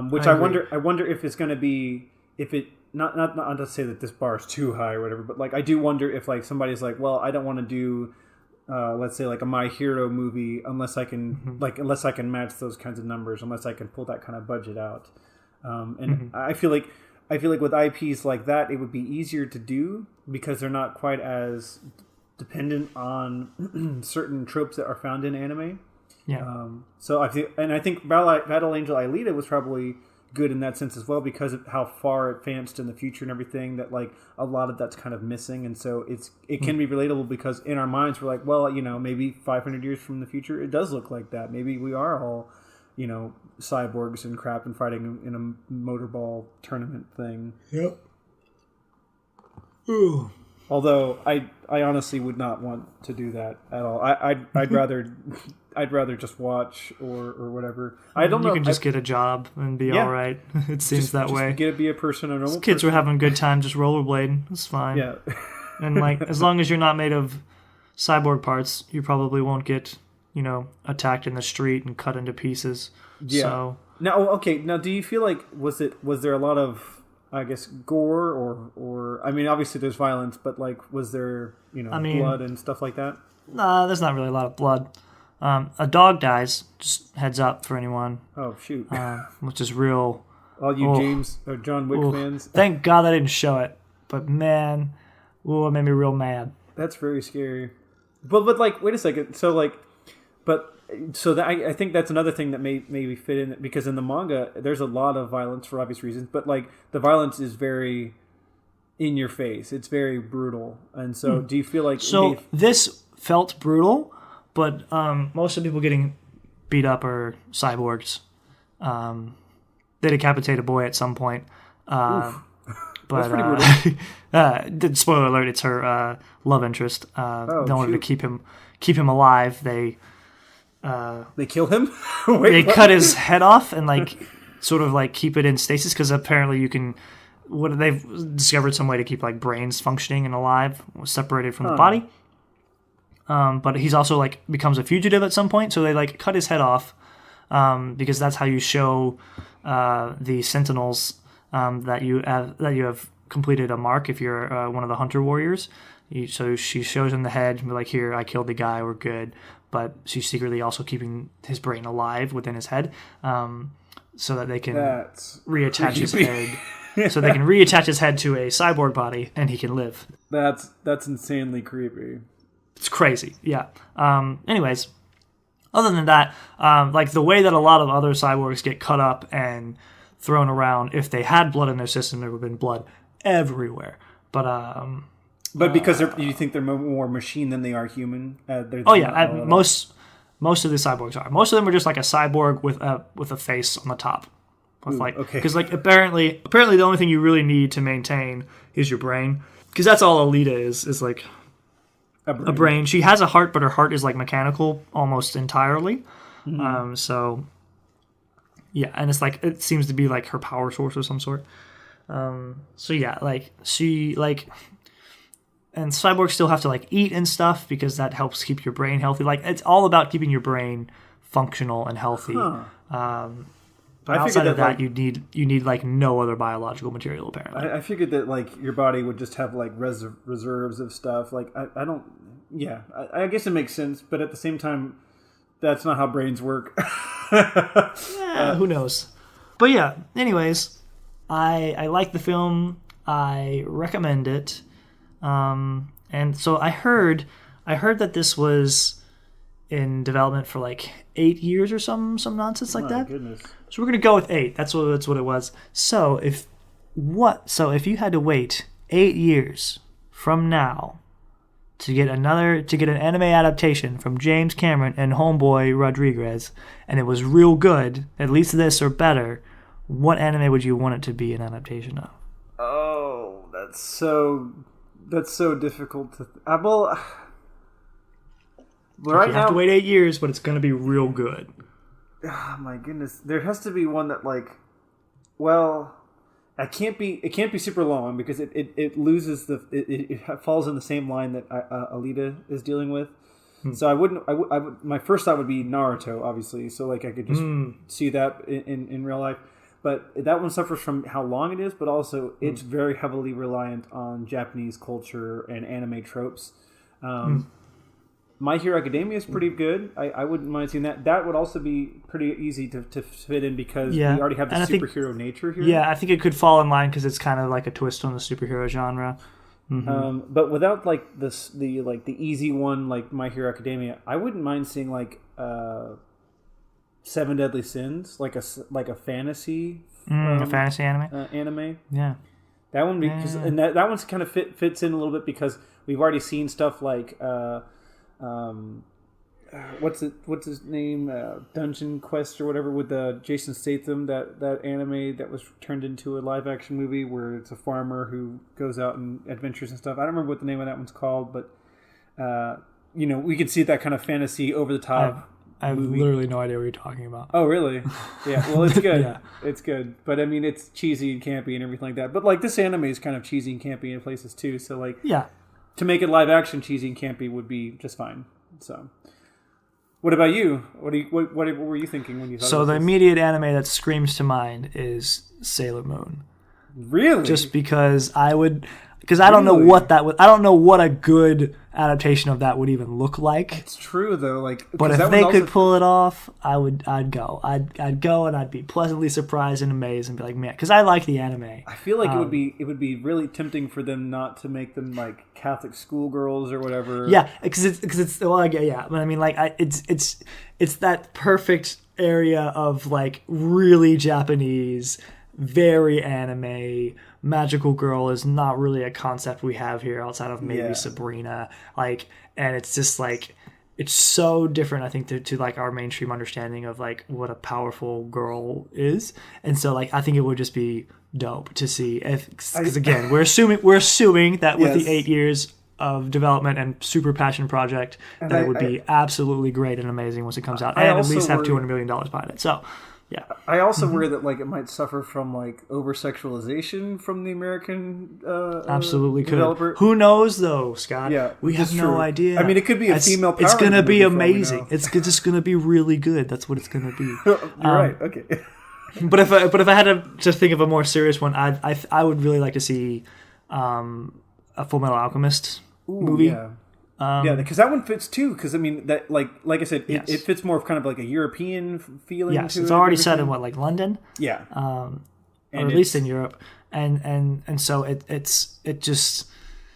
Which I wonder if it's going to be, if it not to say that this bar is too high or whatever, but like I do wonder if like somebody's like, well, I don't want to do let's say like a My Hero movie unless I can unless I can match those kinds of numbers, unless I can pull that kind of budget out. I feel like with IPs like that, it would be easier to do because they're not quite as dependent on certain tropes that are found in anime. Yeah. So I think Battle Angel Alita was probably good in that sense as well because of how far it advanced in the future and everything, that like a lot of that's kind of missing, and so it can be relatable because in our minds we're like, well, maybe 500 years from the future it does look like that. Maybe we are all cyborgs and crap and fighting in a motorball tournament thing. Yep. Ooh. Although I honestly would not want to do that at all. I'd rather just watch or whatever. I don't know. You can just get a job and be all right. It seems that way. Be a person, a normal kids were having a good time just rollerblading. It's fine. Yeah. And like as long as you're not made of cyborg parts, you probably won't get attacked in the street and cut into pieces. Yeah. So now, do you feel like was there a lot of, I guess, gore or I mean, obviously there's violence, but like, was there blood and stuff like that? Nah, there's not really a lot of blood. A dog dies. Just heads up for anyone. Oh shoot! Which is real. All you James or John Wick fans. Thank God I didn't show it. But man, it made me real mad. That's very scary. But like, wait a second. So like, I think that's another thing that maybe fit in, because in the manga there's a lot of violence for obvious reasons, but like the violence is very in your face. It's very brutal, and so do you feel like this felt brutal? But most of the people getting beat up are cyborgs. They decapitate a boy at some point. But that's pretty brutal. Spoiler alert: it's her love interest. In order to keep him alive, they kill him. They cut his head off and like sort of like keep it in stasis, because apparently you can. They've discovered some way to keep like brains functioning and alive, separated from the body. But he's also like becomes a fugitive at some point, so they like cut his head off because that's how you show the sentinels that you have completed a mark if you're one of the hunter warriors. So she shows him the head and be like, "Here, I killed the guy. We're good." But she's secretly also keeping his brain alive within his head. so that they can That's reattach his creepy. head. So they can reattach his head to a cyborg body, and he can live. That's insanely creepy. It's crazy, yeah. Anyways, other than that, like the way that a lot of other cyborgs get cut up and thrown around, if they had blood in their system, there would have been blood everywhere. But because you think they're more machine than they are human? Most of the cyborgs are. Most of them are just like a cyborg with a face on the top. Because apparently the only thing you really need to maintain is your brain. Because that's all Alita is like a brain. She has a heart, but her heart is like mechanical almost entirely. Mm-hmm. So yeah, and it's like it seems to be like her power source of some sort. So yeah, like she like. And cyborgs still have to like eat and stuff because that helps keep your brain healthy. Like it's all about keeping your brain functional and healthy. But outside of that, you need like no other biological material apparently. I figured that like your body would just have like reserves of stuff. Like I don't. Yeah, I guess it makes sense, but at the same time, that's not how brains work. Who knows? But yeah. Anyways, I like the film. I recommend it. And so I heard that this was in development for like 8 years or some nonsense like that. Goodness. So we're gonna go with 8. That's what it was. So if you had to wait 8 years from now to get an anime adaptation from James Cameron and Homeboy Rodriguez, and it was real good, at least this or better, what anime would you want it to be an adaptation of? Oh, that's so difficult to... well, right you now... have to wait 8 years, but it's going to be real good. Oh, my goodness. There has to be one that, like... Well, it can't be super long because it loses the... It falls in the same line that Alita is dealing with. So I would my first thought would be Naruto, obviously. So, like, I could just see that in real life. But that one suffers from how long it is, but also it's very heavily reliant on Japanese culture and anime tropes. My Hero Academia is pretty good. I wouldn't mind seeing that. That would also be pretty easy to fit in because we already have the superhero nature here. Yeah, I think it could fall in line because it's kind of like a twist on the superhero genre. Mm-hmm. But without like the easy one like My Hero Academia, I wouldn't mind seeing like... 7 Deadly Sins, like a fantasy, a fantasy anime. Anime, yeah, that one because and that one's kind of fits in a little bit because we've already seen stuff like what's his name, Dungeon Quest or whatever with Jason Statham, that anime that was turned into a live action movie where it's a farmer who goes out and adventures and stuff. I don't remember what the name of that one's called, but we could see that kind of fantasy over the top. I have literally no idea what you're talking about. Oh, really? Yeah. Well, it's good. Yeah. It's good. But, I mean, it's cheesy and campy and everything like that. But, like, this anime is kind of cheesy and campy in places, too. So, like, to make it live action cheesy and campy would be just fine. So, what about you? What were you thinking when you thought So, the this? immediate anime that screams to mind is Sailor Moon. Really? Just because I don't know what I don't know what a good adaptation of that would even look like. It's true though, like. But if they could pull it off, I'd go. I'd go and I'd be pleasantly surprised and amazed and be like, man, because I like the anime. I feel like it would be really tempting for them not to make them like Catholic schoolgirls or whatever. Yeah, because it's well, yeah. But I mean, like, it's that perfect area of like really Japanese, very anime. Magical girl is not really a concept we have here outside of maybe Sabrina. Like, and it's just like, it's so different, I think, to like our mainstream understanding of like what a powerful girl is. And so like, I think it would just be dope to see because again, we're assuming that with the 8 years of development and super passion project, that it would be absolutely great and amazing once it comes out, and at least have $200 million behind it. So. Yeah, I also worry that like it might suffer from like over sexualization from the American absolutely developer. Could. Who knows though, Scott? Yeah, we have no idea. I mean, it could be a female power. It's gonna be amazing. It's just gonna be really good. That's what it's gonna be. You're right. Okay. But if I had to think of a more serious one, I would really like to see a Full Metal Alchemist movie. Yeah. Yeah, because that one fits too. Because I mean, that like I said, it fits more of kind of like a European feeling. Yes, to it's it already set in London. Yeah, or at least in Europe, and so it just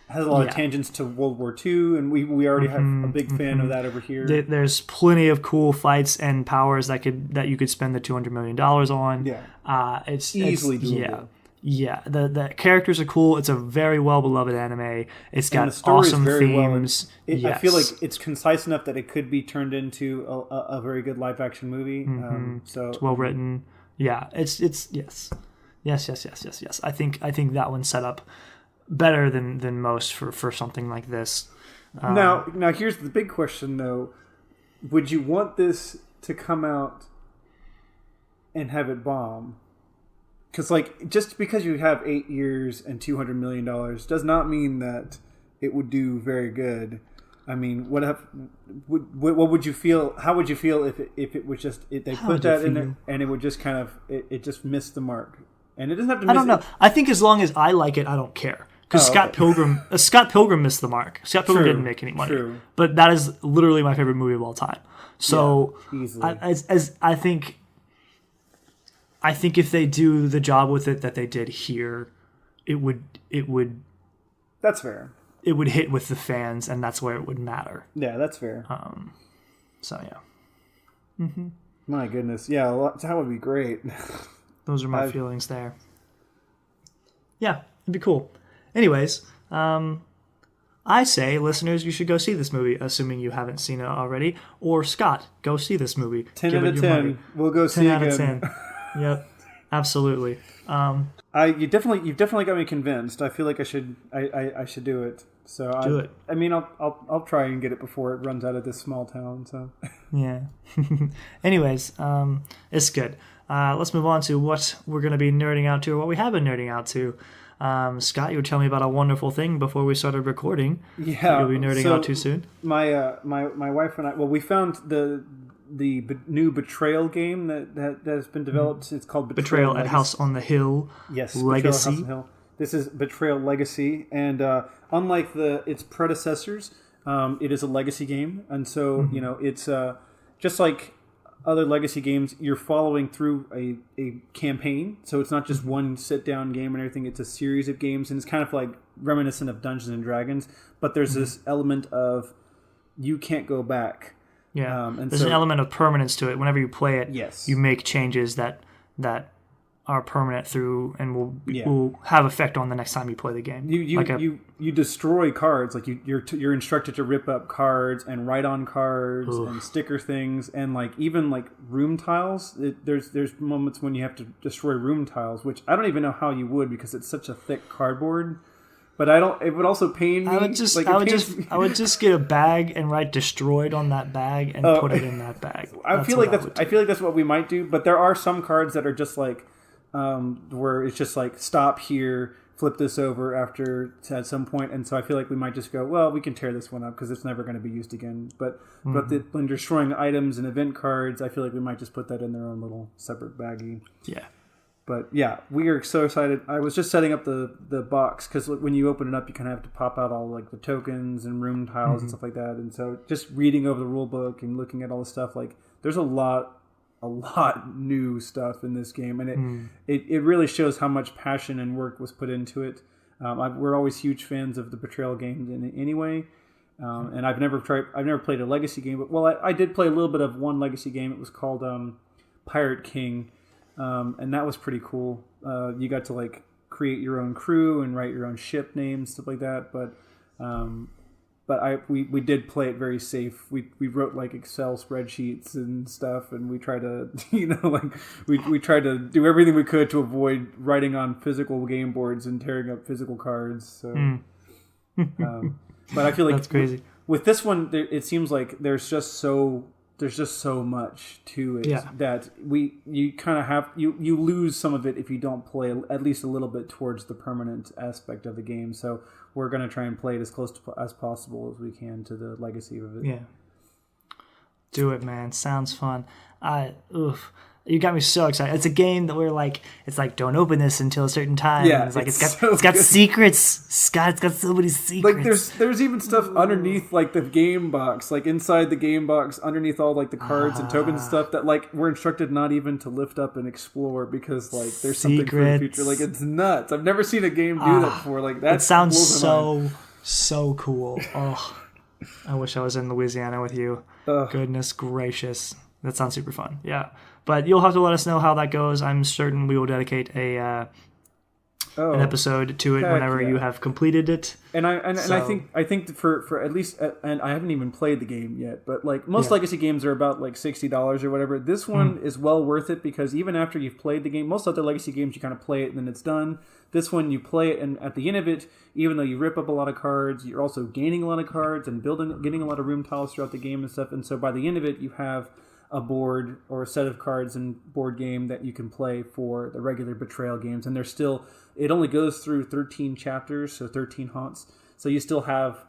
has a lot of tangents to World War II, and we already have a big fan of that over here. There's plenty of cool fights and powers that you could spend the $200 million on. Yeah, it's easily doable. Yeah. The characters are cool. It's a very well beloved anime. It's got awesome themes. I feel like it's concise enough that it could be turned into a very good live action movie. So it's well written. Yeah, it's yes. I think that one's set up better than most for something like this. Now here's the big question though: would you want this to come out and have it bomb? Because just because you have 8 years and $200 million does not mean that it would do very good. I mean, what would you feel? How would you feel if it was just they put that in there and it would just kind of it just missed the mark? And it doesn't have to. I don't know. I think as long as I like it, I don't care. Because Scott Pilgrim missed the mark. Scott Pilgrim didn't make any money, but that is literally my favorite movie of all time. So, I think if they do the job with it that they did here, it would. That's fair. It would hit with the fans, and that's where it would matter. Yeah, that's fair. So yeah. My goodness, yeah, that would be great. Those are my feelings there. Yeah, it'd be cool. Anyways, I say, listeners, you should go see this movie, assuming you haven't seen it already. Or Scott, go see this movie. 10 out of 10. We'll go see it again. 10 out of 10. Yep, absolutely. You've definitely got me convinced. I feel like I should do it. So do it. I mean, I'll try and get it before it runs out of this small town. So yeah. Anyways, it's good. Let's move on to what we're going to be nerding out to, or what we have been nerding out to. Scott, you were telling me about a wonderful thing before we started recording. Yeah, you'll be nerding out too soon. My wife and I. Well, we found the new Betrayal game that has been developed. It's called Betrayal at House on the Hill. Yes, Legacy. Betrayal at House on the Hill. This is Betrayal Legacy, and unlike its predecessors, it is a legacy game, and so it's just like other legacy games. You're following through a campaign, so it's not just one sit down game and everything. It's a series of games, and it's kind of like reminiscent of Dungeons and Dragons, but there's this element of you can't go back. Yeah, and there's an element of permanence to it. Whenever you play it, you make changes that are permanent through and will have effect on the next time you play the game. You destroy cards. Like you're instructed to rip up cards and write on cards and sticker things, and even room tiles. There's moments when you have to destroy room tiles, which I don't even know how you would, because it's such a thick cardboard. But it would also pain me. I would just get a bag and write "destroyed" on that bag and put it in that bag. I feel like that's what we might do. But there are some cards that are just where it's just stop here, flip this over at some point, and so I feel like we might just go, well, we can tear this one up because it's never going to be used again. But when destroying items and event cards, I feel like we might just put that in their own little separate baggie. Yeah. But yeah, we are so excited. I was just setting up the box, because when you open it up, you kind of have to pop out all the tokens and room tiles and stuff like that. And so just reading over the rule book and looking at all the stuff, there's a lot new stuff in this game, and it really shows how much passion and work was put into it. We're always huge fans of the Betrayal games anyway, and I've never played a legacy game, but I did play a little bit of one legacy game. It was called Pirate King, and that was pretty cool. You got to create your own crew and write your own ship names, stuff like that, but we did play it very safe. We wrote Excel spreadsheets and stuff, and we tried to we tried to do everything we could to avoid writing on physical game boards and tearing up physical cards. So, but I feel like that's crazy. With this one, it seems like there's just so much to it that you kind of have you lose some of it if you don't play at least a little bit towards the permanent aspect of the game. So we're going to try and play it as close as possible as we can to the legacy of it. Yeah. Do it, man. Sounds fun. You got me so excited. It's a game that we're like, it's like, don't open this until a certain time. Yeah, it's like it's got secrets. Scott, it's got so many secrets. Like there's even stuff underneath like the game box, like inside the game box, underneath all like the cards and tokens and stuff that like we're instructed not even to lift up and explore because like there's something for the future. Like it's nuts. I've never seen a game do that before. Like that sounds so cool. Oh, I wish I was in Louisiana with you. Goodness gracious. That sounds super fun. Yeah. But you'll have to let us know how that goes. I'm certain we will dedicate an episode to it whenever you have completed it. And I think for at least, and I haven't even played the game yet, but like most legacy games are about like $60 or whatever. This one is well worth it because even after you've played the game, most other legacy games you kind of play it and then it's done. This one you play it, and at the end of it, even though you rip up a lot of cards, you're also gaining a lot of cards and getting a lot of room tiles throughout the game and stuff. And so by the end of it, you have a board or a set of cards and board game that you can play for the regular Betrayal games. And there's still, it only goes through 13 chapters, so 13 haunts. So you still have,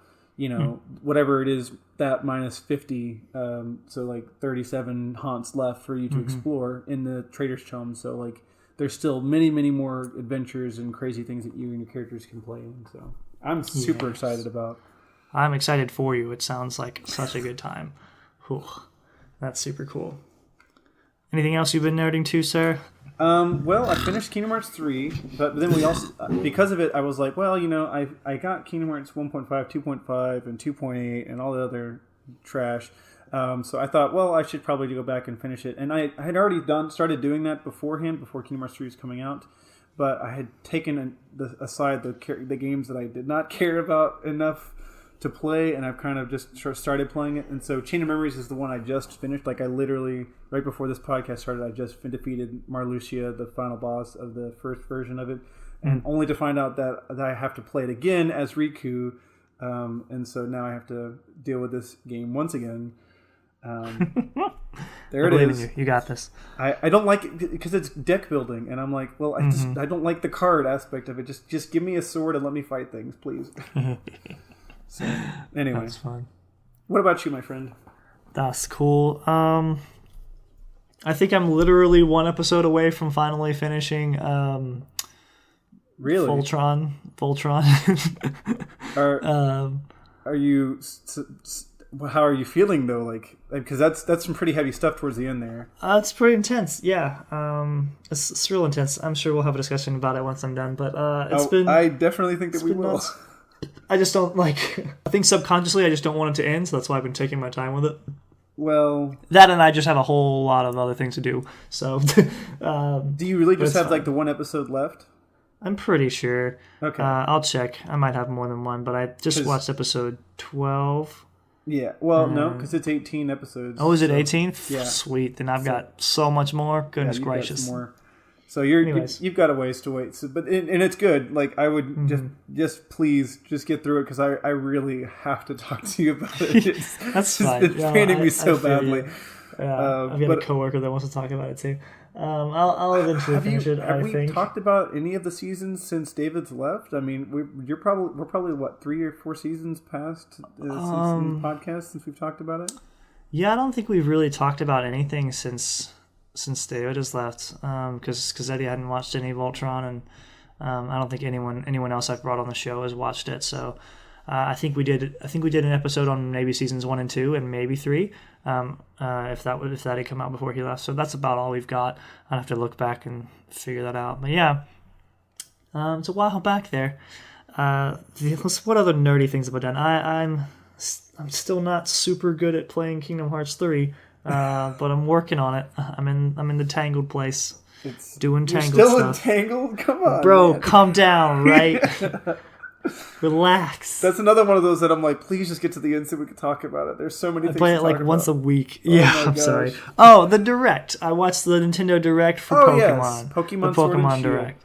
whatever it is, that minus 50, so like 37 haunts left for you to explore in the Trader's Chum. So like there's still many, many more adventures and crazy things that you and your characters can play in. So I'm super excited about. I'm excited for you. It sounds like such a good time. Whew. That's super cool. Anything else you've been nerding to, sir? Well, I finished Kingdom Hearts 3, but then we also, because of it, I was like, well, I got Kingdom Hearts 1.5, 2.5, and 2.8, and all the other trash. So I thought, well, I should probably go back and finish it. And I had already started doing that beforehand, before Kingdom Hearts 3 was coming out. But I had taken aside the games that I did not care about enough to play, and I've kind of just started playing it. And so Chain of Memories is the one I just finished. Like I literally, right before this podcast started, I just defeated Marluxia, the final boss of the first version of it, and only to find out that I have to play it again as Riku. And so now I have to deal with this game once again. There it is. You got this. I don't like it because it's deck building, and I'm like, well, I don't like the card aspect of it. Just give me a sword and let me fight things, please. So, anyway, that's fun. What about you, my friend? That's cool. I think I'm literally one episode away from finally finishing. Really, Voltron. Are you? How are you feeling though? Like, because that's some pretty heavy stuff towards the end there. It's pretty intense. Yeah. It's real intense. I'm sure we'll have a discussion about it once I'm done. But I definitely think that we will. Nuts. I just don't like. I think subconsciously I just don't want it to end, so that's why I've been taking my time with it. Well, that and I just have a whole lot of other things to do. So, do you really just have like the one episode left? I'm pretty sure. Okay, I'll check. I might have more than one, but I just watched episode 12. Yeah, well, no, because it's 18 episodes. Oh, is it 18? Yeah, sweet. Then I've got so much more. Goodness gracious. More. So you've got a ways to wait. So, but and it's good. Like I would just please just get through it because I really have to talk to you about it. That's fine. It's paining me so badly. Yeah, I've got a coworker that wants to talk about it too. I'll eventually finish it. Have we talked about any of the seasons since David's left? I mean, we're probably what 3 or 4 seasons past since the podcast since we've talked about it. Yeah, I don't think we've really talked about anything since David has left, because Eddie hadn't watched any Voltron, and I don't think anyone else I've brought on the show has watched it. So I think we did an episode on maybe seasons 1 and 2 and maybe 3, if that had come out before he left. So that's about all we've got. I'd have to look back and figure that out. But yeah, it's a while back there. What other nerdy things have I done? I'm still not super good at playing Kingdom Hearts 3. But I'm working on it. I'm in the tangled place. Doing tangled stuff. You're still entangled? Come on, bro. Man. Calm down, right? Relax. That's another one of those that I'm like, please just get to the end so we can talk about it. There's so many things. I play it like once a week. Oh yeah, I'm sorry. Oh, the Direct. I watched the Nintendo Direct for Pokemon. Yes. Pokemon the Pokemon Direct.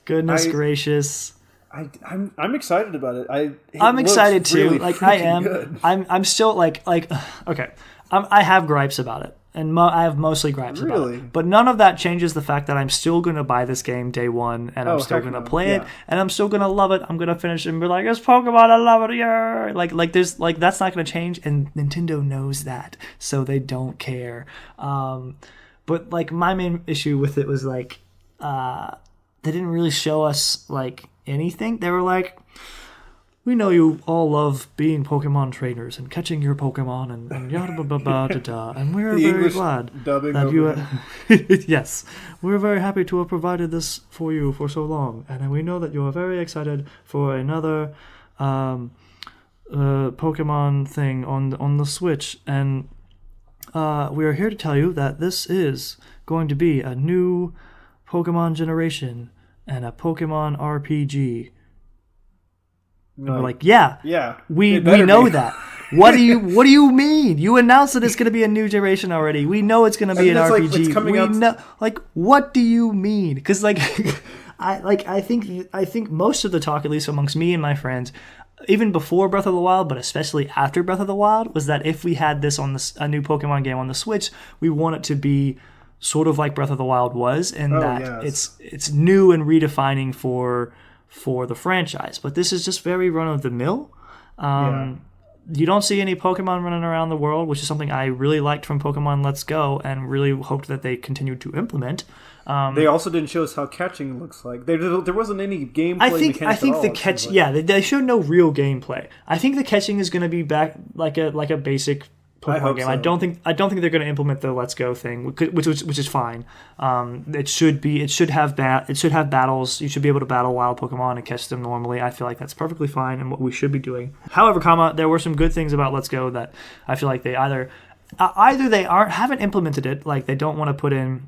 Goodness gracious. I'm excited about it. I'm excited too. Really like I am. Good. I'm still like okay. I have gripes about it, and I have mostly gripes about it. But none of that changes the fact that I'm still going to buy this game day one, and I'm still going to play it, and I'm still going to love it. I'm going to finish it and be like, it's Pokemon, I love it, yeah! Like there's like that's not going to change, and Nintendo knows that, so they don't care. But But like my main issue with it was like they didn't really show us like anything. They were like, we know you all love being Pokemon trainers and catching your Pokemon and yada blah blah blah da da, and we're very glad that you. Yes, we're very happy to have provided this for you for so long, and we know that you are very excited for another Pokemon thing on the Switch, and we are here to tell you that this is going to be a new Pokemon generation and a Pokemon RPG. And we're like, yeah, we know that. What do you mean? You announced that it's going to be a new generation already. We know it's going to be an RPG. Like, it's coming out. Know, like, what do you mean? Because like, I think most of the talk, at least amongst me and my friends, even before Breath of the Wild, but especially after Breath of the Wild, was that if we had this on a new Pokemon game on the Switch, we want it to be sort of like Breath of the Wild was, and it's new and redefining for the franchise. But this is just very run-of-the-mill. You don't see any Pokemon running around the world, which is something I really liked from Pokemon Let's Go and really hoped that they continued to implement. They also didn't show us how catching looks like. There wasn't any gameplay mechanics I think at all, the catch... Yeah, they showed no real gameplay. I think the catching is going to be back like a basic Pokemon game. So. I don't think they're going to implement the Let's Go thing, which is fine. It should have battles. You should be able to battle wild Pokemon and catch them normally. I feel like that's perfectly fine and what we should be doing. However, there were some good things about Let's Go that I feel like they either they haven't implemented it, like they don't want to put in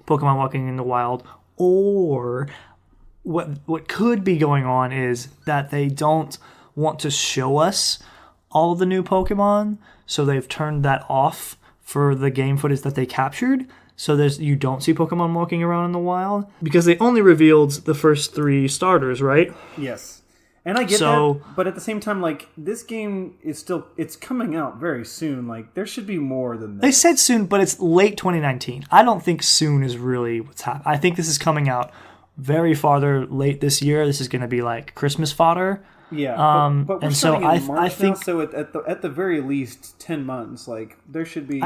Pokemon walking in the wild, or what could be going on is that they don't want to show us all of the new Pokemon. So they've turned that off for the game footage that they captured. So you don't see Pokemon walking around in the wild because they only revealed the first 3 starters, right? Yes, and I get that. But at the same time, like this game is it's coming out very soon. Like there should be more than that. They said soon, but it's late 2019. I don't think soon is really what's happening. I think this is coming out very farther late this year. This is going to be like Christmas fodder. Yeah, but we're starting in March I think now, so at the very least 10 months, like there should be.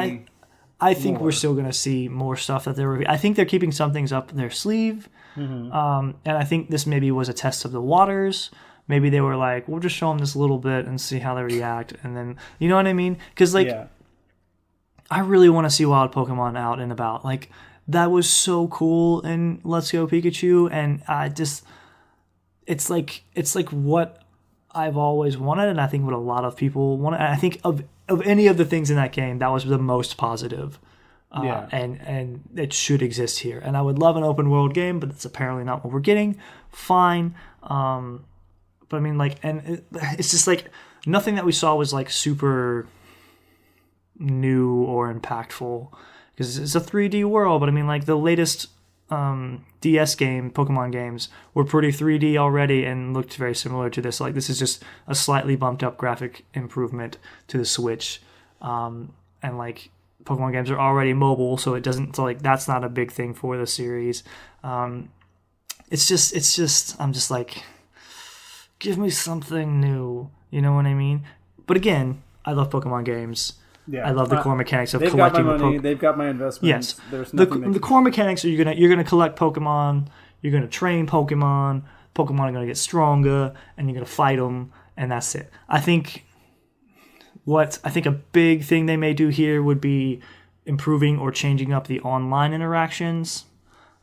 I think we're still going to see more stuff that they're. I think they're keeping some things up their sleeve, and I think this maybe was a test of the waters. Maybe they were like, we'll just show them this little bit and see how they react, and then you know what I mean? Because I really want to see wild Pokemon out and about. Like that was so cool in Let's Go Pikachu, and it's like what I've always wanted, and I think what a lot of people wanted. And I think of any of the things in that game, that was the most positive. And it should exist here. And I would love an open world game, but that's apparently not what we're getting. Fine. But I mean, like, and it's just like nothing that we saw was like super new or impactful because it's a 3D world. But I mean, like the latest DS game, Pokemon games, were pretty 3D already and looked very similar to this. Like this is just a slightly bumped up graphic improvement to the Switch, and like Pokemon games are already mobile, so it doesn't. So like that's not a big thing for the series. It's just I'm just like, give me something new. You know what I mean? But again, I love Pokemon games. Yeah, I love the core mechanics of collecting. They've got my money. They've got my investment. Yes, the core mechanics are you're gonna collect Pokemon. You're gonna train Pokemon. Pokemon are gonna get stronger, and you're gonna fight them, and that's it. I think a big thing they may do here would be improving or changing up the online interactions,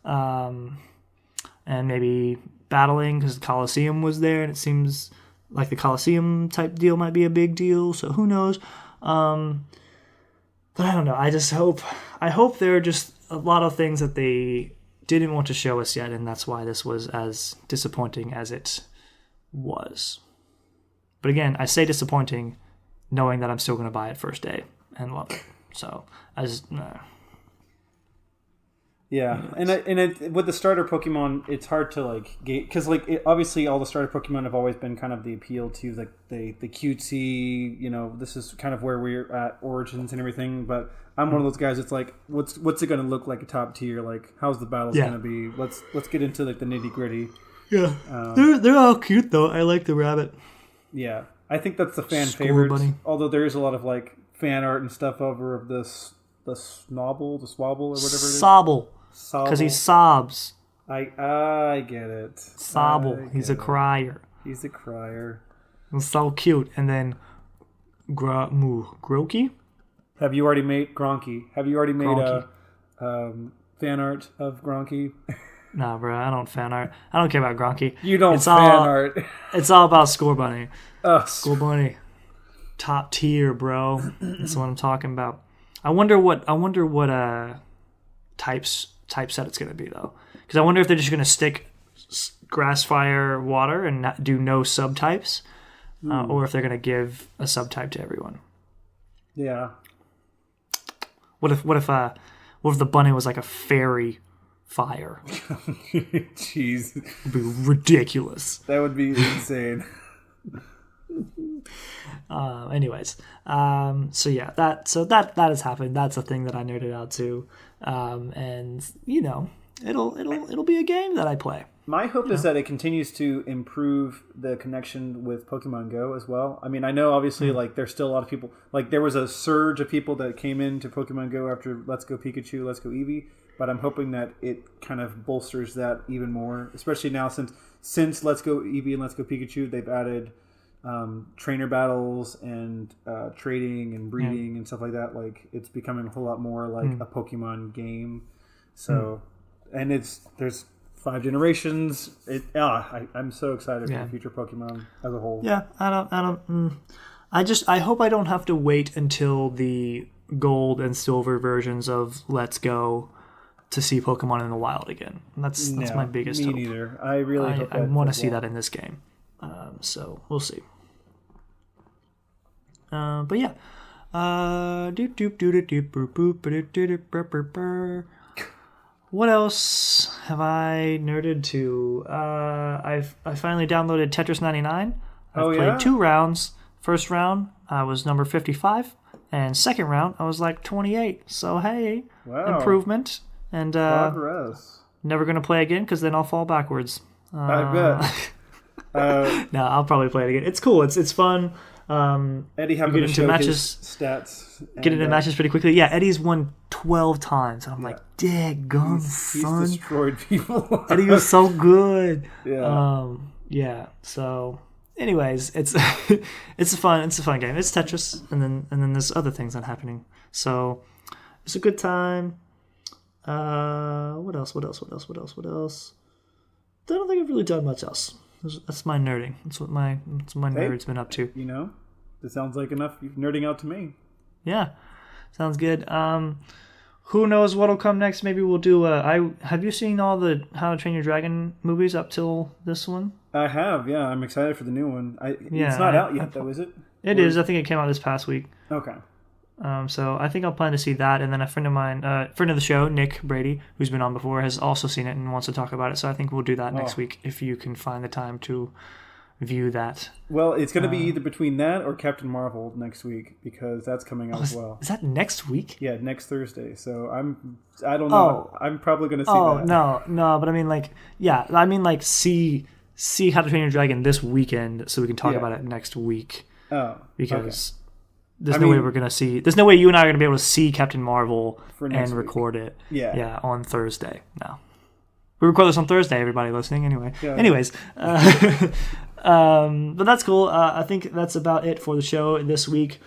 and maybe battling because the Coliseum was there, and it seems like the Coliseum type deal might be a big deal. So who knows? But I don't know. I hope there are just a lot of things that they didn't want to show us yet, and that's why this was as disappointing as it was. But again, I say disappointing, knowing that I'm still going to buy it first day and love it. So Yeah, and with the starter Pokemon, it's hard to like gauge because obviously all the starter Pokemon have always been kind of the appeal to the cutesy. You know, this is kind of where we're at origins and everything. But I'm one of those guys. It's like, what's it going to look like a top tier? Like, how's the battles going to be? Let's get into like the nitty gritty. Yeah, they're all cute though. I like the rabbit. Yeah, I think that's the fan favorite. Although there is a lot of like fan art and stuff over of this Snobble, the Swabble, or whatever it is? Sobble. Because he sobs. I get it. Sobble. He's a crier. He's a crier. It's so cute. And then Groki? Have you already made Gronky? Have you already made fan art of Gronky? Nah, bro, I don't fan art. I don't care about Gronky. You don't art. It's all about Score Bunny. Score Bunny. Top tier, bro. That's what I'm talking about. I wonder what typeset it's going to be, though. Because I wonder if they're just going to stick grass, fire, water and not do no subtypes. Or if they're going to give a subtype to everyone. Yeah. What if the bunny was like a fairy fire? Jeez. It would be ridiculous. That would be insane. Anyways, so yeah, that has happened. That's a thing that I nerded out to, and you know, it'll be a game that I play. My hope is that it continues to improve the connection with Pokemon Go as well. I mean, I know obviously like there's still a lot of people, like there was a surge of people that came into Pokemon Go after Let's Go Pikachu, Let's Go Eevee, but I'm hoping that it kind of bolsters that even more, especially now since Let's Go Eevee and Let's Go Pikachu, they've added trainer battles and trading and breeding and stuff like that. Like it's becoming a whole lot more like a Pokemon game. So, and there's 5 generations. I'm so excited for the future Pokemon as a whole. Yeah, I hope I don't have to wait until the gold and silver versions of Let's Go to see Pokemon in the wild again. That's my biggest hope. Me neither. I really hope I want to see that in this game. So we'll see. But yeah. What else have I nerded to? I finally downloaded Tetris 99. I've played 2 rounds. First round, I was number 55. And second round, I was like 28. So, hey, improvement. And progress. Never going to play again because then I'll fall backwards. I bet. No, I'll probably play it again. It's cool. It's fun. Eddie having to show his stats. Get into matches pretty quickly. Yeah, Eddie's won 12 times. And I'm like, daggone, son. He's destroyed people. Eddie was so good. Yeah. Yeah. So, anyways, it's it's a fun game. It's Tetris, and then there's other things that are happening. So, it's a good time. What else? I don't think I've really done much else. That's my nerding. That's what my nerd's been up to. You know, it sounds like enough nerding out to me. Yeah, sounds good. Who knows what'll come next? Maybe we'll do have you seen all the How to Train Your Dragon movies up till this one? I have, yeah. I'm excited for the new one. It's not out yet, though, is it? It is. I think it came out this past week. Okay. So I think I'll plan to see that, and then a friend of mine, friend of the show, Nick Brady, who's been on before, has also seen it and wants to talk about it. So I think we'll do that next week if you can find the time to view that. Well, it's going to be either between that or Captain Marvel next week because that's coming out as well. Is that next week? Yeah, next Thursday. So I don't know. I'm probably going to see that. No, but I mean see How to Train Your Dragon this weekend so we can talk about it next week. Oh, because. There's no way we're gonna see. There's no way you and I are gonna be able to see Captain Marvel and record it. Yeah, on Thursday. No, we record this on Thursday. Everybody listening, anyway. Yeah. Anyways, but that's cool. I think that's about it for the show this week.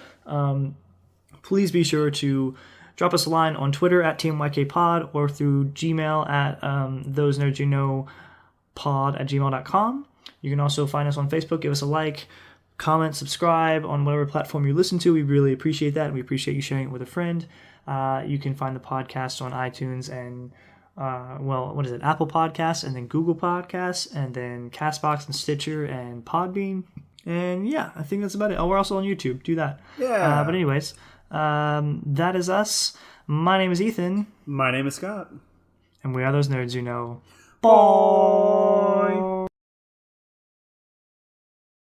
Please be sure to drop us a line on Twitter at TeamYKPod or through Gmail at thosenerdsyouknowpod@gmail.com. You can also find us on Facebook. Give us a like. Comment, subscribe on whatever platform you listen to. We really appreciate that, and we appreciate you sharing it with a friend. You can find the podcast on iTunes and, Apple Podcasts, and then Google Podcasts, and then CastBox and Stitcher and Podbean. And yeah, I think that's about it. Oh, we're also on YouTube. Do that. Yeah. But anyways, that is us. My name is Ethan. My name is Scott. And we are those nerds you know. Bye.